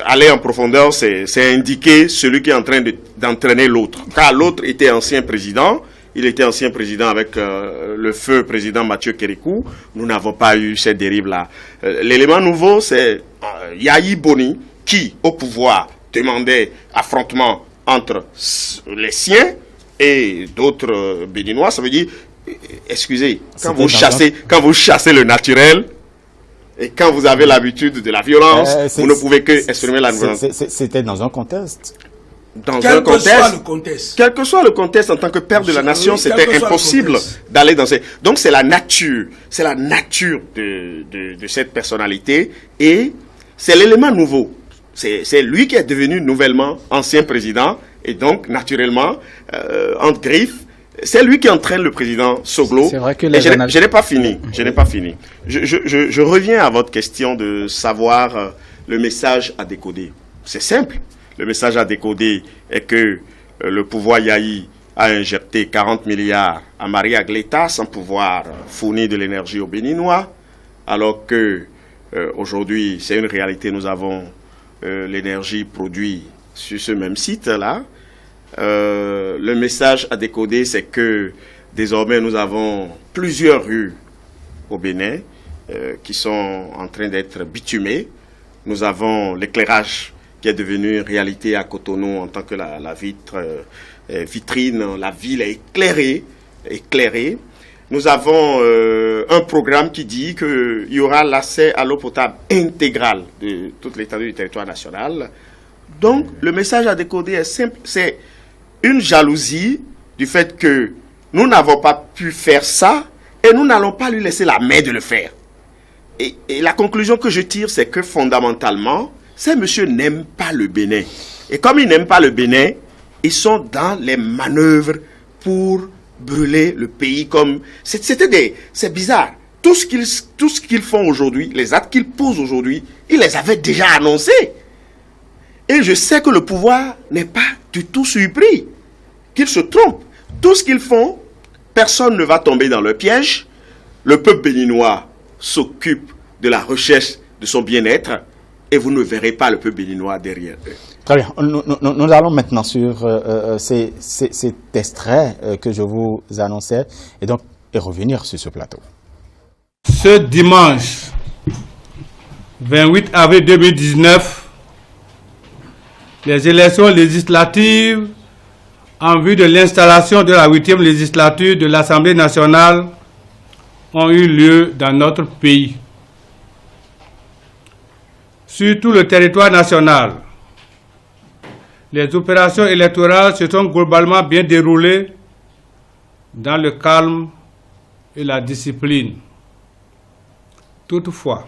aller en profondeur, c'est indiquer celui qui est en train d'entraîner l'autre. Car l'autre était ancien président, il était ancien président avec le feu président Mathieu Kérékou. Nous n'avons pas eu cette dérive-là. L'élément nouveau, c'est Yahi Boni qui, au pouvoir, demandait affrontement entre les siens et d'autres Béninois. Ça veut dire, excusez, quand vous chassez le naturel, et quand vous avez l'habitude de la violence, vous ne pouvez que exprimer la violence. C'était dans un contexte. Quel que soit le contexte, en tant que père de la nation, c'était impossible d'aller dans ces... Donc c'est la nature de cette personnalité, et c'est l'élément nouveau. C'est lui qui est devenu nouvellement ancien président, et donc naturellement, entre griffes, c'est lui qui entraîne le président Soglo. C'est vrai que je n'ai pas fini. Je reviens à votre question de savoir le message à décoder. C'est simple. Le message à décoder est que le pouvoir Yahi a injecté 40 milliards à Maria Gleta sans pouvoir fournir de l'énergie aux Béninois, alors que aujourd'hui, c'est une réalité, nous avons l'énergie produite sur ce même site-là. Le message à décoder, c'est que désormais nous avons plusieurs rues au Bénin qui sont en train d'être bitumées. Nous avons l'éclairage qui est devenu réalité à Cotonou en tant que la vitrine, la ville est éclairée. Nous avons un programme qui dit qu'il y aura l'accès à l'eau potable intégrale de toute l'étendue du territoire national. Donc le message à décoder est simple, c'est une jalousie du fait que nous n'avons pas pu faire ça et nous n'allons pas lui laisser la main de le faire. Et la conclusion que je tire, c'est que fondamentalement, ces messieurs n'aiment pas le Bénin. Et comme ils n'aiment pas le Bénin, ils sont dans les manœuvres pour brûler le pays comme... C'est bizarre. Tout ce qu'ils font aujourd'hui, les actes qu'ils posent aujourd'hui, ils les avaient déjà annoncés. Et je sais que le pouvoir n'est pas du tout surpris, qu'ils se trompent. Tout ce qu'ils font, personne ne va tomber dans le piège. Le peuple béninois s'occupe de la recherche de son bien-être et vous ne verrez pas le peuple béninois derrière eux. Très bien. Nous allons maintenant sur cet extrait que je vous annonçais et revenir sur ce plateau. Ce dimanche 28 avril 2019, les élections législatives en vue de l'installation de la 8e législature de l'Assemblée nationale ont eu lieu dans notre pays. Sur tout le territoire national, les opérations électorales se sont globalement bien déroulées dans le calme et la discipline. Toutefois,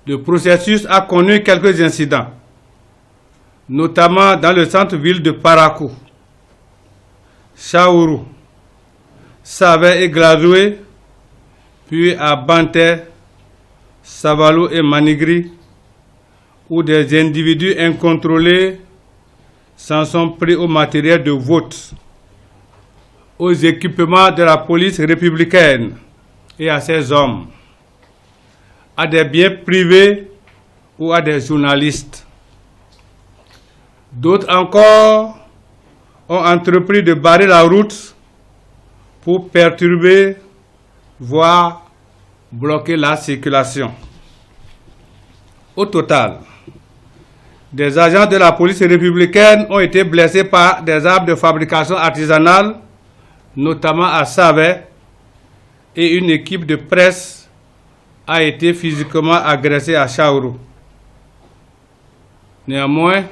le processus a connu quelques incidents, notamment dans le centre-ville de Parakou, Chaourou, Savé et Glazoué, puis à Banté, Savalou et Manigri, où des individus incontrôlés s'en sont pris au matériel de vote, aux équipements de la police républicaine et à ses hommes, à des biens privés ou à des journalistes. D'autres encore ont entrepris de barrer la route pour perturber, voire bloquer la circulation. Au total, des agents de la police républicaine ont été blessés par des armes de fabrication artisanale, notamment à Savé, et une équipe de presse a été physiquement agressée à Chaourou. Néanmoins,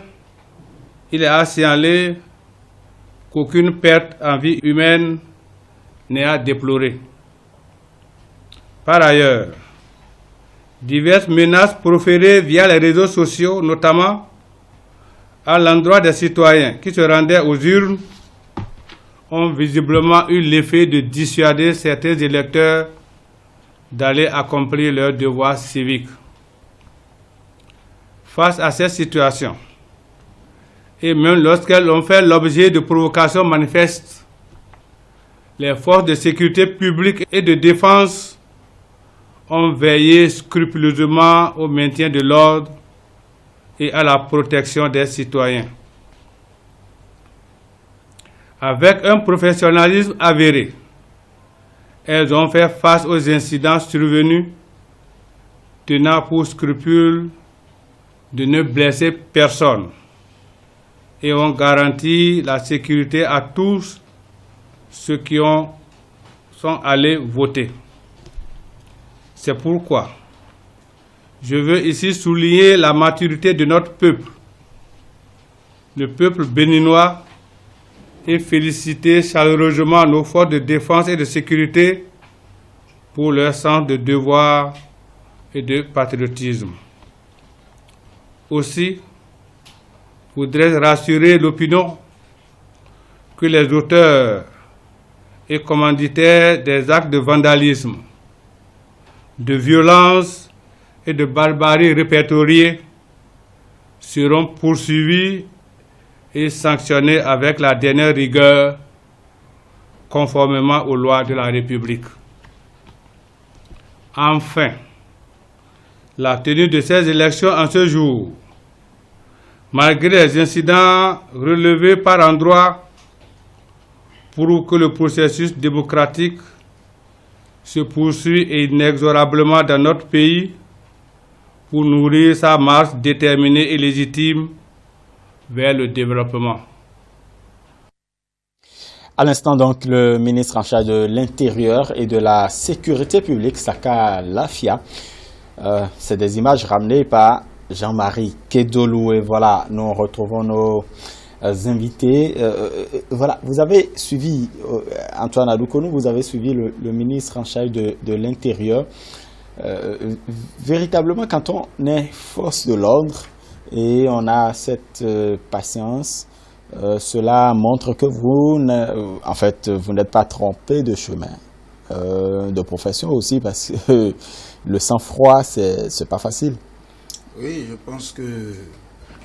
il est à signaler qu'aucune perte en vie humaine n'est à déplorer. Par ailleurs, diverses menaces proférées via les réseaux sociaux, notamment à l'endroit des citoyens qui se rendaient aux urnes, ont visiblement eu l'effet de dissuader certains électeurs d'aller accomplir leurs devoirs civiques. Face à cette situation, et même lorsqu'elles ont fait l'objet de provocations manifestes, les forces de sécurité publique et de défense ont veillé scrupuleusement au maintien de l'ordre et à la protection des citoyens. Avec un professionnalisme avéré, elles ont fait face aux incidents survenus, tenant pour scrupule de ne blesser personne, et ont garanti la sécurité à tous ceux qui sont allés voter. C'est pourquoi je veux ici souligner la maturité de notre peuple, le peuple béninois, et féliciter chaleureusement nos forces de défense et de sécurité pour leur sens de devoir et de patriotisme. Aussi, je voudrais rassurer l'opinion que les auteurs et commanditaires des actes de vandalisme, de violence et de barbarie répertoriés seront poursuivis et sanctionnés avec la dernière rigueur, conformément aux lois de la République. Enfin, la tenue de ces élections en ce jour, malgré les incidents relevés par endroits, prouve que le processus démocratique se poursuit inexorablement dans notre pays pour nourrir sa marche déterminée et légitime vers le développement. À l'instant, donc, le ministre en charge de l'Intérieur et de la Sécurité publique, Saka Lafia, c'est des images ramenées par Jean-Marie Kedolou. Et voilà, nous retrouvons nos invités. Voilà, vous avez suivi, Antoine Adoukonou, vous avez suivi le ministre en charge de l'Intérieur. Véritablement, quand on est force de l'ordre et on a cette patience, cela montre que vous n'êtes pas trompé de chemin, de profession aussi, parce que le sang-froid, c'est pas facile. Oui, je pense que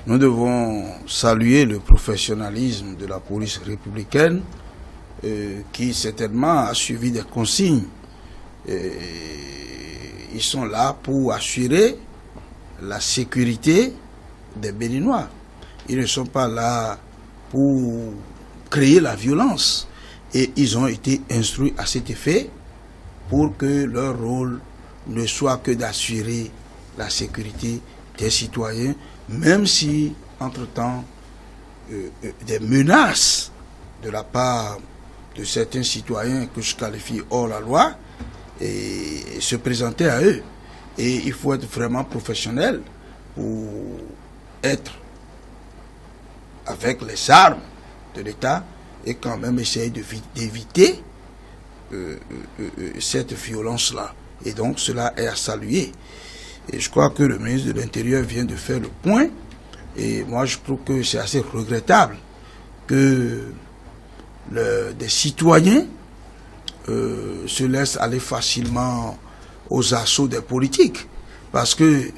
nous devons saluer le professionnalisme de la police républicaine qui certainement a suivi des consignes. Ils sont là pour assurer la sécurité des Béninois. Ils ne sont pas là pour créer la violence. Et ils ont été instruits à cet effet pour que leur rôle ne soit que d'assurer la sécurité des citoyens, même si, entre-temps, des menaces de la part de certains citoyens que je qualifie hors la loi et se présentaient à eux. Et il faut être vraiment professionnel pour être avec les armes de l'État et quand même essayer d'éviter cette violence-là. Et donc cela est à saluer. Et je crois que le ministre de l'Intérieur vient de faire le point. Et moi je trouve que c'est assez regrettable que des citoyens se laissent aller facilement aux assauts des politiques. Parce que,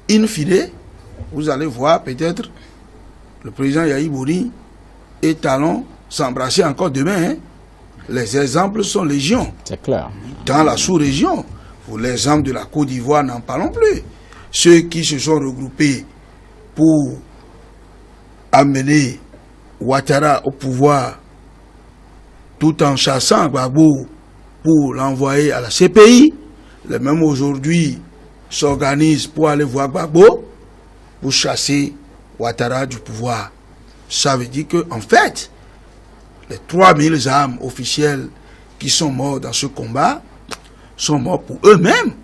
in fine, vous allez voir peut-être le président Yahi Bouri et Talon s'embrasser encore demain. Hein. Les exemples sont légion. C'est clair. Dans la sous-région, pour l'exemple de la Côte d'Ivoire, n'en parlons plus. Ceux qui se sont regroupés pour amener Ouattara au pouvoir tout en chassant Gbagbo pour l'envoyer à la CPI, les mêmes aujourd'hui s'organisent pour aller voir Gbagbo, pour chasser Ouattara du pouvoir. Ça veut dire que, en fait, les 3000 âmes officielles qui sont morts dans ce combat sont morts pour eux-mêmes.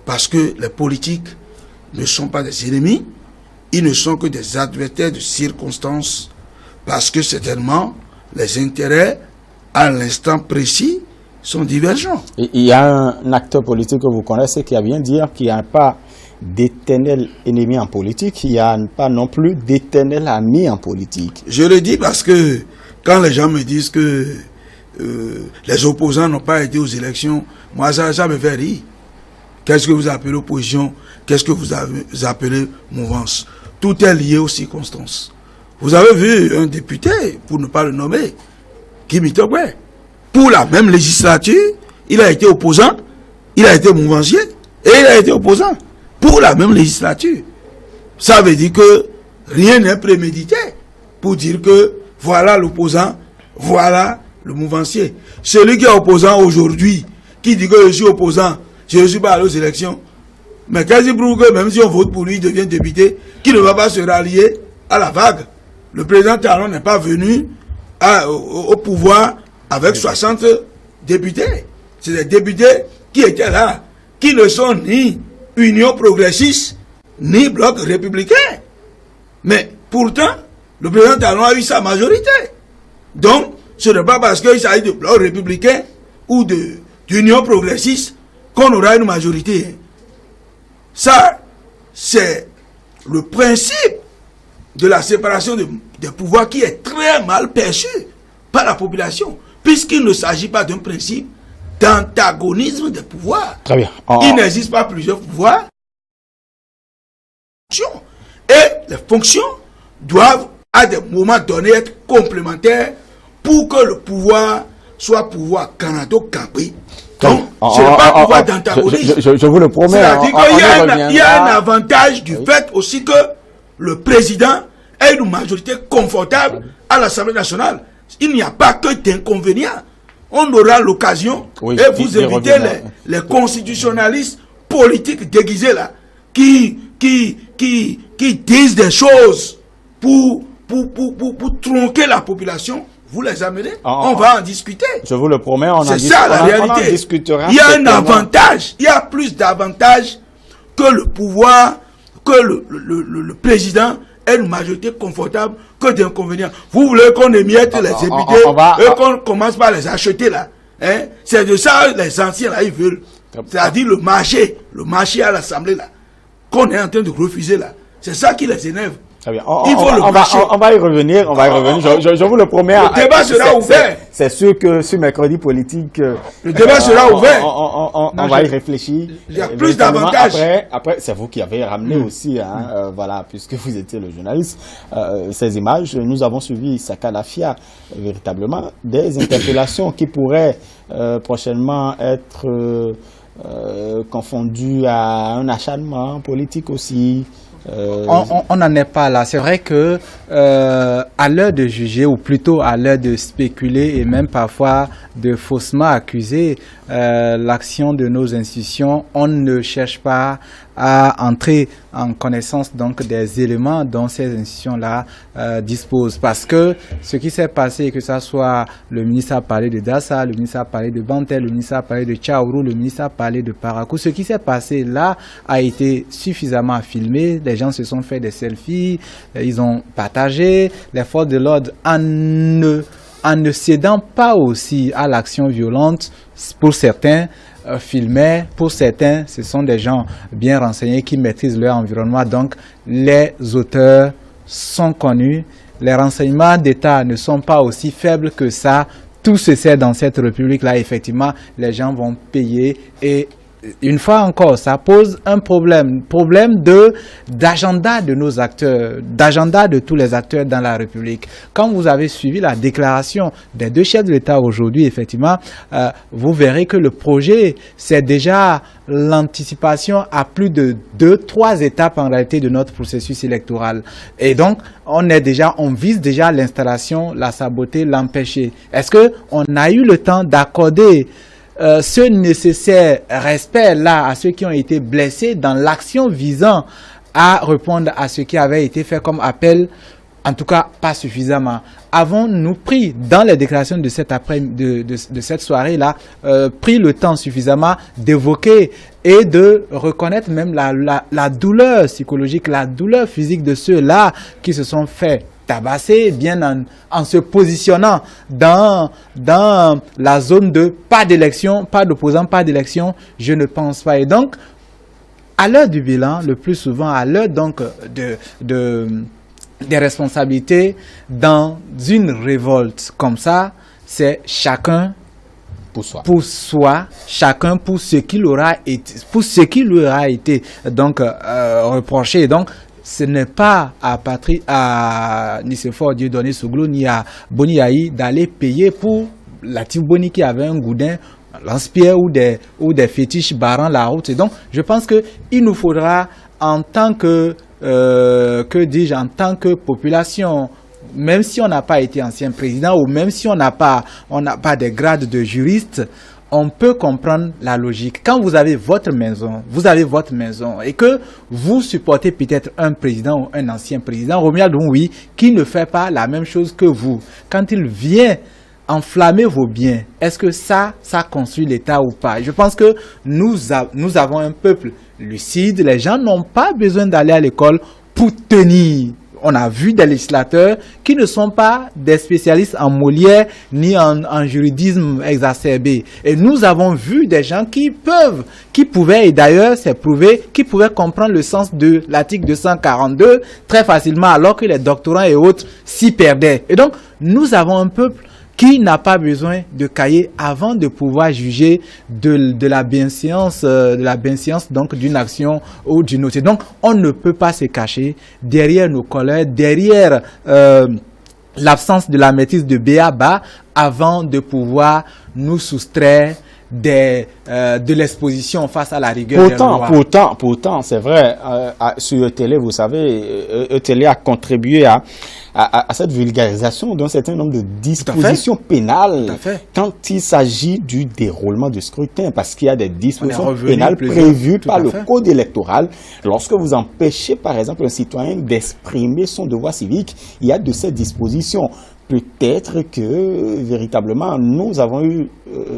Parce que les politiques ne sont pas des ennemis, ils ne sont que des adversaires de circonstances. Parce que certainement, les intérêts, à l'instant précis, sont divergents. Il y a un acteur politique que vous connaissez qui a bien dit qu'il n'y a pas d'éternel ennemi en politique, il n'y a pas non plus d'éternel ami en politique. Je le dis parce que quand les gens me disent que les opposants n'ont pas été aux élections, moi ça me fait rire. Qu'est-ce que vous appelez opposition? Qu'est-ce que vous appelez mouvance? Tout est lié aux circonstances. Vous avez vu un député, pour ne pas le nommer, Kimi Togbe, pour la même législature, il a été opposant, il a été mouvancier, et il a été opposant, pour la même législature. Ça veut dire que rien n'est prémédité, pour dire que voilà l'opposant, voilà le mouvancier. Celui qui est opposant aujourd'hui, qui dit que je suis opposant, je ne suis pas allé aux élections, mais quasi prouve que même si on vote pour lui, il devient député, qui ne va pas se rallier à la vague. Le président Talon n'est pas venu au pouvoir avec 60 députés. C'est des députés qui étaient là, qui ne sont ni Union progressiste, ni Bloc républicain. Mais pourtant, le président Talon a eu sa majorité. Donc, ce n'est pas parce qu'il s'agit de Bloc républicain ou d'Union progressiste qu'on aura une majorité. Ça, c'est le principe de la séparation des pouvoirs qui est très mal perçu par la population, puisqu'il ne s'agit pas d'un principe d'antagonisme des pouvoirs. Très bien. Il n'existe pas plusieurs pouvoirs. Et les fonctions doivent, à des moments donnés, être complémentaires pour que le pouvoir soit pouvoir canado-campé. Donc, ce n'est pas un pouvoir d'antagonisme. Je vous le promets. C'est-à-dire qu'il y a un avantage du fait aussi que le président ait une majorité confortable à l'Assemblée nationale. Il n'y a pas que d'inconvénients. On aura l'occasion, et vous évitez les constitutionnalistes politiques déguisés là, qui disent des choses pour tronquer la population. Vous les amenez, on va en discuter. Je vous le promets, c'est ça la réalité. Discutera. Il y a un avantage, il y a plus d'avantages que le pouvoir, que le président ait une majorité confortable que d'inconvénients. Vous voulez qu'on émiette les députés et qu'on commence par les acheter là. Hein? C'est de ça les anciens là, ils veulent. C'est-à-dire le marché à l'Assemblée là, qu'on est en train de refuser là. C'est ça qui les énerve. Très bien. On va y revenir. Je vous le promets. Le débat sera ouvert. C'est sûr que sur mercredi politique, le débat sera ouvert. On va y réfléchir. Il y a plus d'avantages. Après, c'est vous qui avez ramené aussi, voilà, puisque vous étiez le journaliste, ces images. Nous avons suivi Saka Lafia, véritablement, des interpellations qui pourraient prochainement être confondues à un acharnement politique aussi. On n'en est pas là. C'est vrai que à l'heure de juger, ou plutôt à l'heure de spéculer et même parfois de faussement accuser l'action de nos institutions, on ne cherche pas à entrer en connaissance donc des éléments dont ces institutions-là disposent. Parce que ce qui s'est passé, que ça soit le ministre a parlé de Dassa, le ministre a parlé de Bantel, le ministre a parlé de Tchaourou, le ministre a parlé de Parakou, ce qui s'est passé là a été suffisamment filmé. Les gens se sont fait des selfies, ils ont partagé. Les forces de l'ordre, en ne cédant pas aussi à l'action violente, pour certains, filmaient, pour certains, ce sont des gens bien renseignés qui maîtrisent leur environnement. Donc, les auteurs sont connus. Les renseignements d'État ne sont pas aussi faibles que ça. Tout se sait dans cette République-là. Effectivement, les gens vont payer et une fois encore, ça pose un problème d'agenda de nos acteurs, d'agenda de tous les acteurs dans la République. Quand vous avez suivi la déclaration des deux chefs de l'État aujourd'hui, effectivement, vous verrez que le projet, c'est déjà l'anticipation à plus de 2-3 étapes en réalité de notre processus électoral. Et donc, on vise déjà l'installation, la saboter, l'empêcher. Est-ce que on a eu le temps d'accorder ce nécessaire respect-là à ceux qui ont été blessés dans l'action visant à répondre à ce qui avait été fait comme appel, en tout cas pas suffisamment. Avons-nous pris, dans les déclarations de cette de cette soirée-là, pris le temps suffisamment d'évoquer et de reconnaître même la douleur psychologique, la douleur physique de ceux-là qui se sont fait tabasser, bien en se positionnant dans la zone de pas d'élection, pas d'opposant, pas d'élection? Je ne pense pas. Et donc, à l'heure du bilan, le plus souvent, à l'heure donc des responsabilités dans une révolte comme ça, c'est chacun pour soi, chacun pour ce qui lui aura été donc reproché. Donc, ce n'est pas à Nicéphore Dieudonné Souglo ni à Boni Yayi d'aller payer pour Latif Boni qui avait un goudin lance-pierre ou des fétiches barrant la route. Et donc, je pense que il nous faudra, en tant que en tant que population, même si on n'a pas été ancien président ou même si on n'a pas des grades de juriste, on peut comprendre la logique. Quand vous avez votre maison et que vous supportez peut-être un président ou un ancien président, Romuald Ndoumboui, qui ne fait pas la même chose que vous, quand il vient enflammer vos biens, est-ce que ça construit l'État ou pas? Je pense que nous avons un peuple lucide. Les gens n'ont pas besoin d'aller à l'école pour tenir. On a vu des législateurs qui ne sont pas des spécialistes en Molière ni en juridisme exacerbé. Et nous avons vu des gens qui pouvaient, et d'ailleurs c'est prouvé, qui pouvaient comprendre le sens de l'article 242 très facilement, alors que les doctorants et autres s'y perdaient. Et donc, nous avons un peuple qui n'a pas besoin de cahier avant de pouvoir juger de la bienséance donc d'une action ou d'une autre. Donc, on ne peut pas se cacher derrière nos colères, derrière l'absence de la maîtrise de B.A.B.A. avant de pouvoir nous soustraire de l'exposition face à la rigueur des lois. Pourtant, c'est vrai, sur ETélé, vous savez, ETélé a contribué à cette vulgarisation d'un certain nombre de dispositions pénales quand il s'agit du déroulement du scrutin, parce qu'il y a des dispositions pénales prévues par le code électoral. Lorsque vous empêchez, par exemple, un citoyen d'exprimer son devoir civique, il y a de ces dispositions. Peut-être que, véritablement, nous avons eu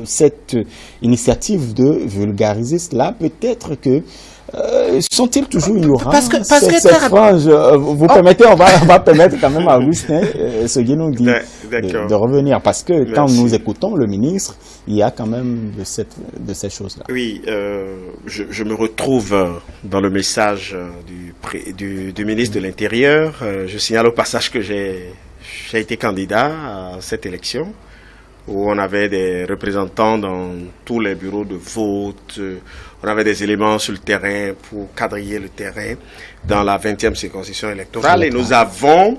cette initiative de vulgariser cela. Peut-être que sont-ils toujours ignorants? Parce que cette phrase, vous permettez, on va permettre quand même à Augustin Seguino de revenir, parce que quand nous écoutons le ministre, il y a quand même de ces choses-là. Oui, je me retrouve dans le message du ministre de l'Intérieur. Je signale au passage que j'ai été candidat à cette élection, où on avait des représentants dans tous les bureaux de vote, on avait des éléments sur le terrain pour quadriller le terrain dans la 20e circonscription électorale. Et nous avons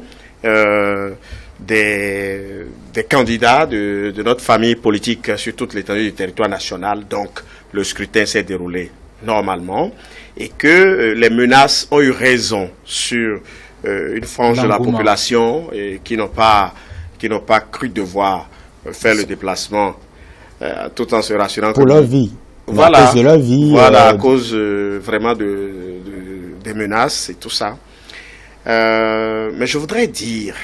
des candidats de notre famille politique sur toute l'étendue du territoire national. Donc, le scrutin s'est déroulé normalement et que les menaces ont eu raison sur une frange de la population qui n'ont pas cru devoir faire le déplacement tout en se rassurant pour leur vie. Voilà, à cause de leur vie. Voilà, à cause vraiment des menaces et tout ça. Mais je voudrais dire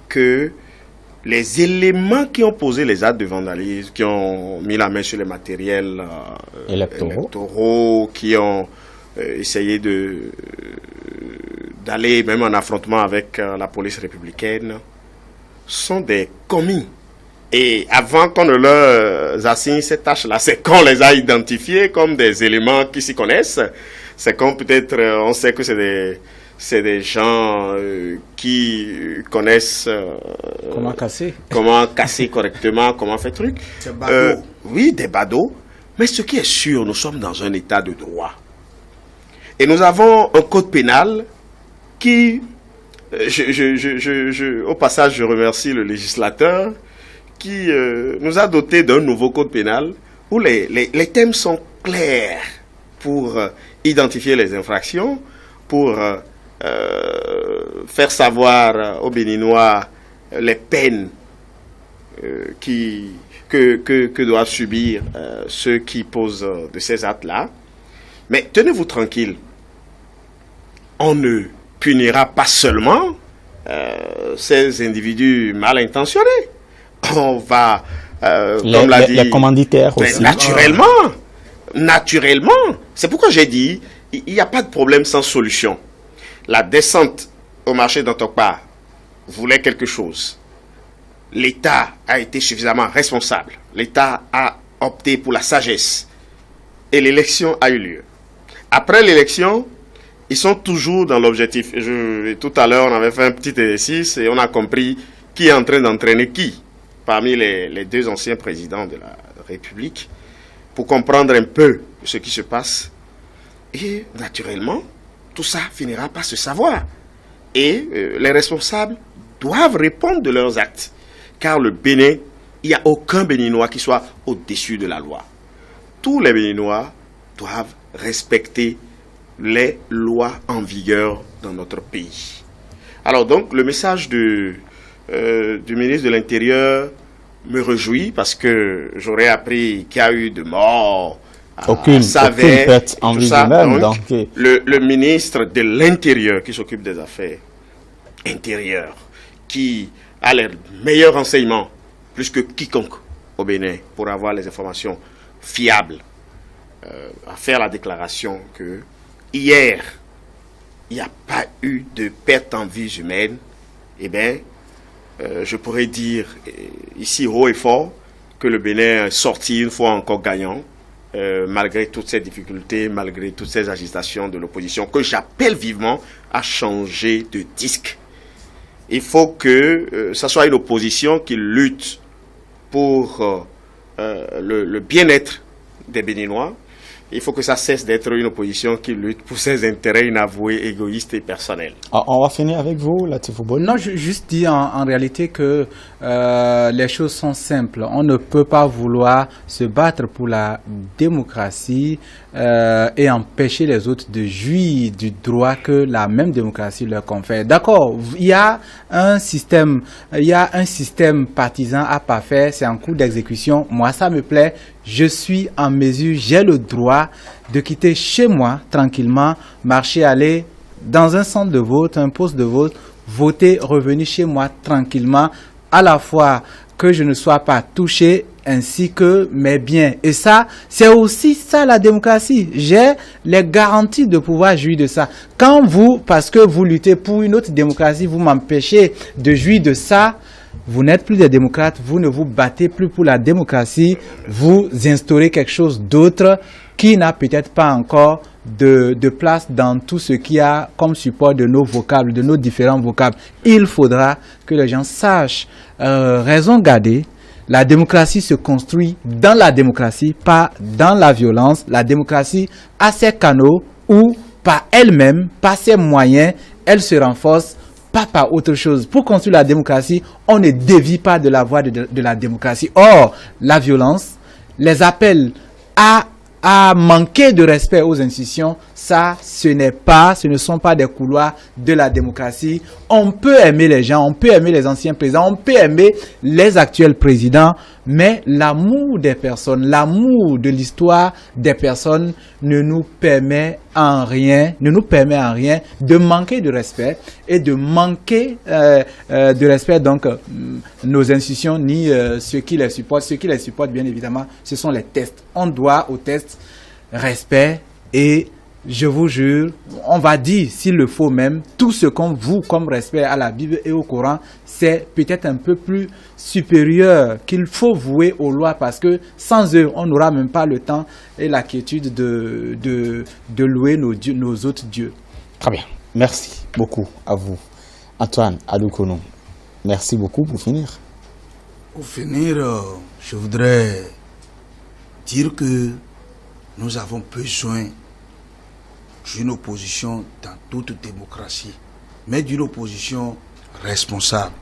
que les éléments qui ont posé les actes de vandalisme, qui ont mis la main sur les matériels électoraux, qui ont essayé d'aller même en affrontement avec la police républicaine, sont des commis. Et avant qu'on ne leur assigne cette tâche-là, c'est qu'on les a identifiés comme des éléments qui s'y connaissent. C'est comme peut-être, on sait que c'est des gens qui connaissent comment casser correctement, comment faire truc. Oui, des badauds. Mais ce qui est sûr, nous sommes dans un état de droit. Et nous avons un code pénal qui, au passage, je remercie le législateur qui nous a doté d'un nouveau code pénal où les thèmes sont clairs pour identifier les infractions, pour faire savoir aux Béninois les peines que doivent subir ceux qui posent de ces actes-là. Mais tenez-vous tranquille, on ne punira pas seulement ces individus mal intentionnés. On va, comme l'a dit, les commanditaires aussi. Naturellement. C'est pourquoi j'ai dit, il n'y a pas de problème sans solution. La descente au marché d'Antokpa voulait quelque chose. L'État a été suffisamment responsable. L'État a opté pour la sagesse. Et l'élection a eu lieu. Après l'élection, ils sont toujours dans l'objectif. Tout à l'heure, on avait fait un petit exercice et on a compris qui est en train d'entraîner qui parmi les deux anciens présidents de la République pour comprendre un peu ce qui se passe. Et naturellement, tout ça finira par se savoir. Et les responsables doivent répondre de leurs actes. Car le Bénin, il n'y a aucun Béninois qui soit au-dessus de la loi. Tous les Béninois doivent respecter les lois en vigueur dans notre pays. Alors donc, le message du ministre de l'Intérieur me réjouit parce que j'aurais appris qu'il y a eu de morts. Aucune perte en vie humaine. Donc, le ministre de l'Intérieur qui s'occupe des affaires intérieures, qui a les meilleurs renseignements, plus que quiconque au Bénin, pour avoir les informations fiables, à faire la déclaration que hier, il n'y a pas eu de perte en vie humaine. Eh bien, je pourrais dire ici haut et fort que le Bénin est sorti une fois encore gagnant, malgré toutes ces difficultés, malgré toutes ces agitations de l'opposition, que j'appelle vivement à changer de disque. Il faut que ça soit une opposition qui lutte pour le bien-être des Béninois. Il faut que ça cesse d'être une opposition qui lutte pour ses intérêts inavoués, égoïstes et personnels. On va finir avec vous, Latif Oubol. Non, je juste dis en réalité que les choses sont simples. On ne peut pas vouloir se battre pour la démocratie et empêcher les autres de jouir du droit que la même démocratie leur confère. D'accord, il y a un système partisan à pas faire, c'est en cours d'exécution. Moi, ça me plaît. Je suis en mesure, j'ai le droit de quitter chez moi tranquillement, marcher, aller dans un centre de vote, un poste de vote, voter, revenir chez moi tranquillement, à la fois que je ne sois pas touché ainsi que mes biens. Et ça, c'est aussi ça la démocratie. J'ai les garanties de pouvoir jouir de ça. Quand vous, parce que vous luttez pour une autre démocratie, vous m'empêchez de jouir de ça, vous n'êtes plus des démocrates, vous ne vous battez plus pour la démocratie, vous instaurez quelque chose d'autre qui n'a peut-être pas encore de place dans tout ce qu'il y a comme support de nos vocables, de nos différents vocables. Il faudra que les gens sachent, raison garder, la démocratie se construit dans la démocratie, pas dans la violence. La démocratie a ses canaux où, par elle-même, par ses moyens, elle se renforce, pas par autre chose. Pour construire la démocratie, on ne dévie pas de la voie de la démocratie. Or, la violence, les appels à manquer de respect aux institutions, ça, ce ne sont pas des couloirs de la démocratie. On peut aimer les gens, on peut aimer les anciens présidents, on peut aimer les actuels présidents, mais l'amour des personnes, l'amour de l'histoire des personnes ne nous permet en rien de manquer de respect et de manquer de respect donc nos institutions ni ceux qui les supportent. Ceux qui les supportent, bien évidemment, ce sont les tests. On doit aux tests respect et je vous jure, on va dire, s'il le faut même, tout ce qu'on voue comme respect à la Bible et au Coran, c'est peut-être un peu plus supérieur qu'il faut vouer aux lois parce que sans eux, on n'aura même pas le temps et la quiétude de louer nos autres dieux. Très bien. Merci beaucoup à vous. Antoine Alukono, merci beaucoup pour finir. Pour finir, je voudrais dire que nous avons besoin d'une opposition dans toute démocratie, mais d'une opposition responsable.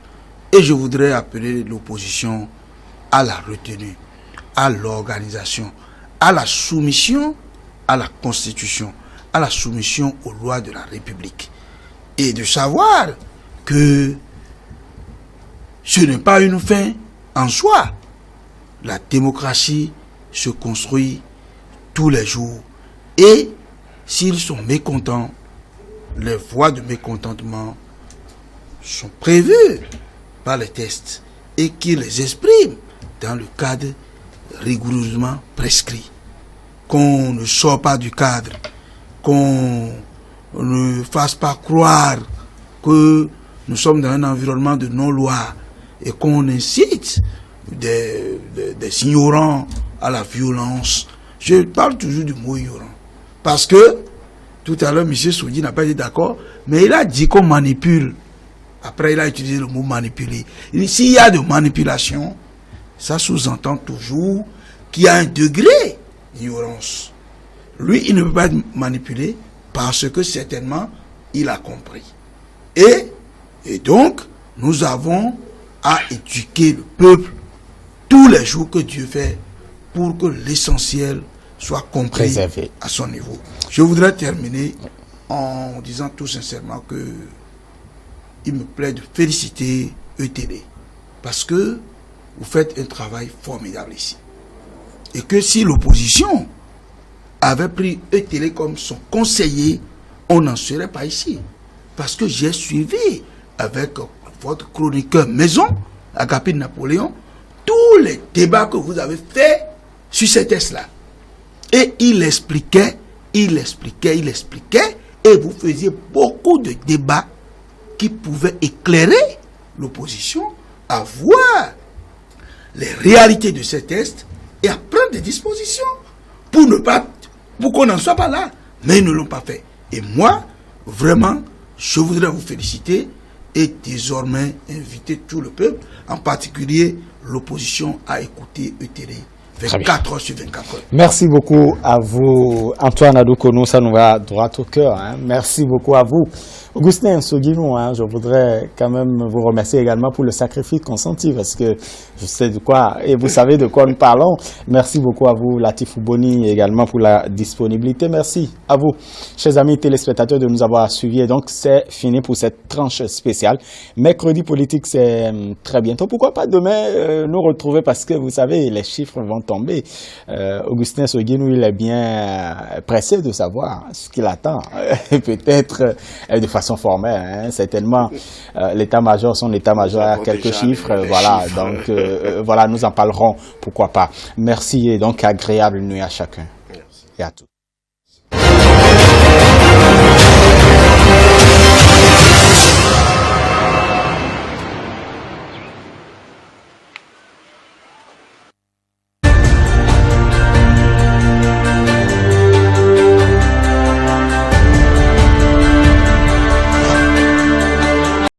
Et je voudrais appeler l'opposition à la retenue, à l'organisation, à la soumission à la Constitution, à la soumission aux lois de la République. Et de savoir que ce n'est pas une fin en soi, la démocratie se construit tous les jours. Et s'ils sont mécontents, les voies de mécontentement sont prévues par les tests et qu'ils les expriment dans le cadre rigoureusement prescrit. Qu'on ne sort pas du cadre, qu'on ne fasse pas croire que nous sommes dans un environnement de non-loi et qu'on incite des ignorants à la violence. Je parle toujours du mot ignorant. Parce que, tout à l'heure, M. Soudi n'a pas été d'accord, mais il a dit qu'on manipule. Après, il a utilisé le mot manipuler. S'il y a de manipulation, ça sous-entend toujours qu'il y a un degré d'ignorance. Lui, il ne peut pas être manipulé parce que certainement, il a compris. Et donc, nous avons à éduquer le peuple tous les jours que Dieu fait pour que l'essentiel soit compris préservé à son niveau. Je voudrais terminer en disant tout sincèrement que il me plaît de féliciter ETD parce que vous faites un travail formidable ici. Et que si l'opposition avait pris ETD comme son conseiller, on n'en serait pas ici. Parce que j'ai suivi avec votre chroniqueur maison, Agapit Napoléon, tous les débats que vous avez faits sur ces tests-là. Et il expliquait, et vous faisiez beaucoup de débats qui pouvaient éclairer l'opposition à voir les réalités de ces tests et à prendre des dispositions pour qu'on n'en soit pas là. Mais ils ne l'ont pas fait. Et moi, vraiment, je voudrais vous féliciter et désormais inviter tout le peuple, en particulier l'opposition, à écouter ETD 24 heures sur 24 heures. Merci beaucoup à vous, Antoine Adoukonou, ça nous va droit au cœur. Hein. Merci beaucoup à vous. Augustin Soguinou, je voudrais quand même vous remercier également pour le sacrifice consenti, parce que je sais de quoi, et vous savez de quoi nous parlons. Merci beaucoup à vous, Latif Boni, également pour la disponibilité. Merci à vous, chers amis téléspectateurs, de nous avoir suivis. Et donc, c'est fini pour cette tranche spéciale. Mercredi politique, c'est très bientôt. Pourquoi pas demain nous retrouver, parce que vous savez, les chiffres vont tomber. Augustin Soguinou, il est bien pressé de savoir ce qu'il attend. Peut-être de façon formelle, certainement l'état-major, son état-major a quelques chiffres, voilà, donc voilà, nous en parlerons, pourquoi pas. Merci et donc agréable nuit à chacun. Merci. Et à tous.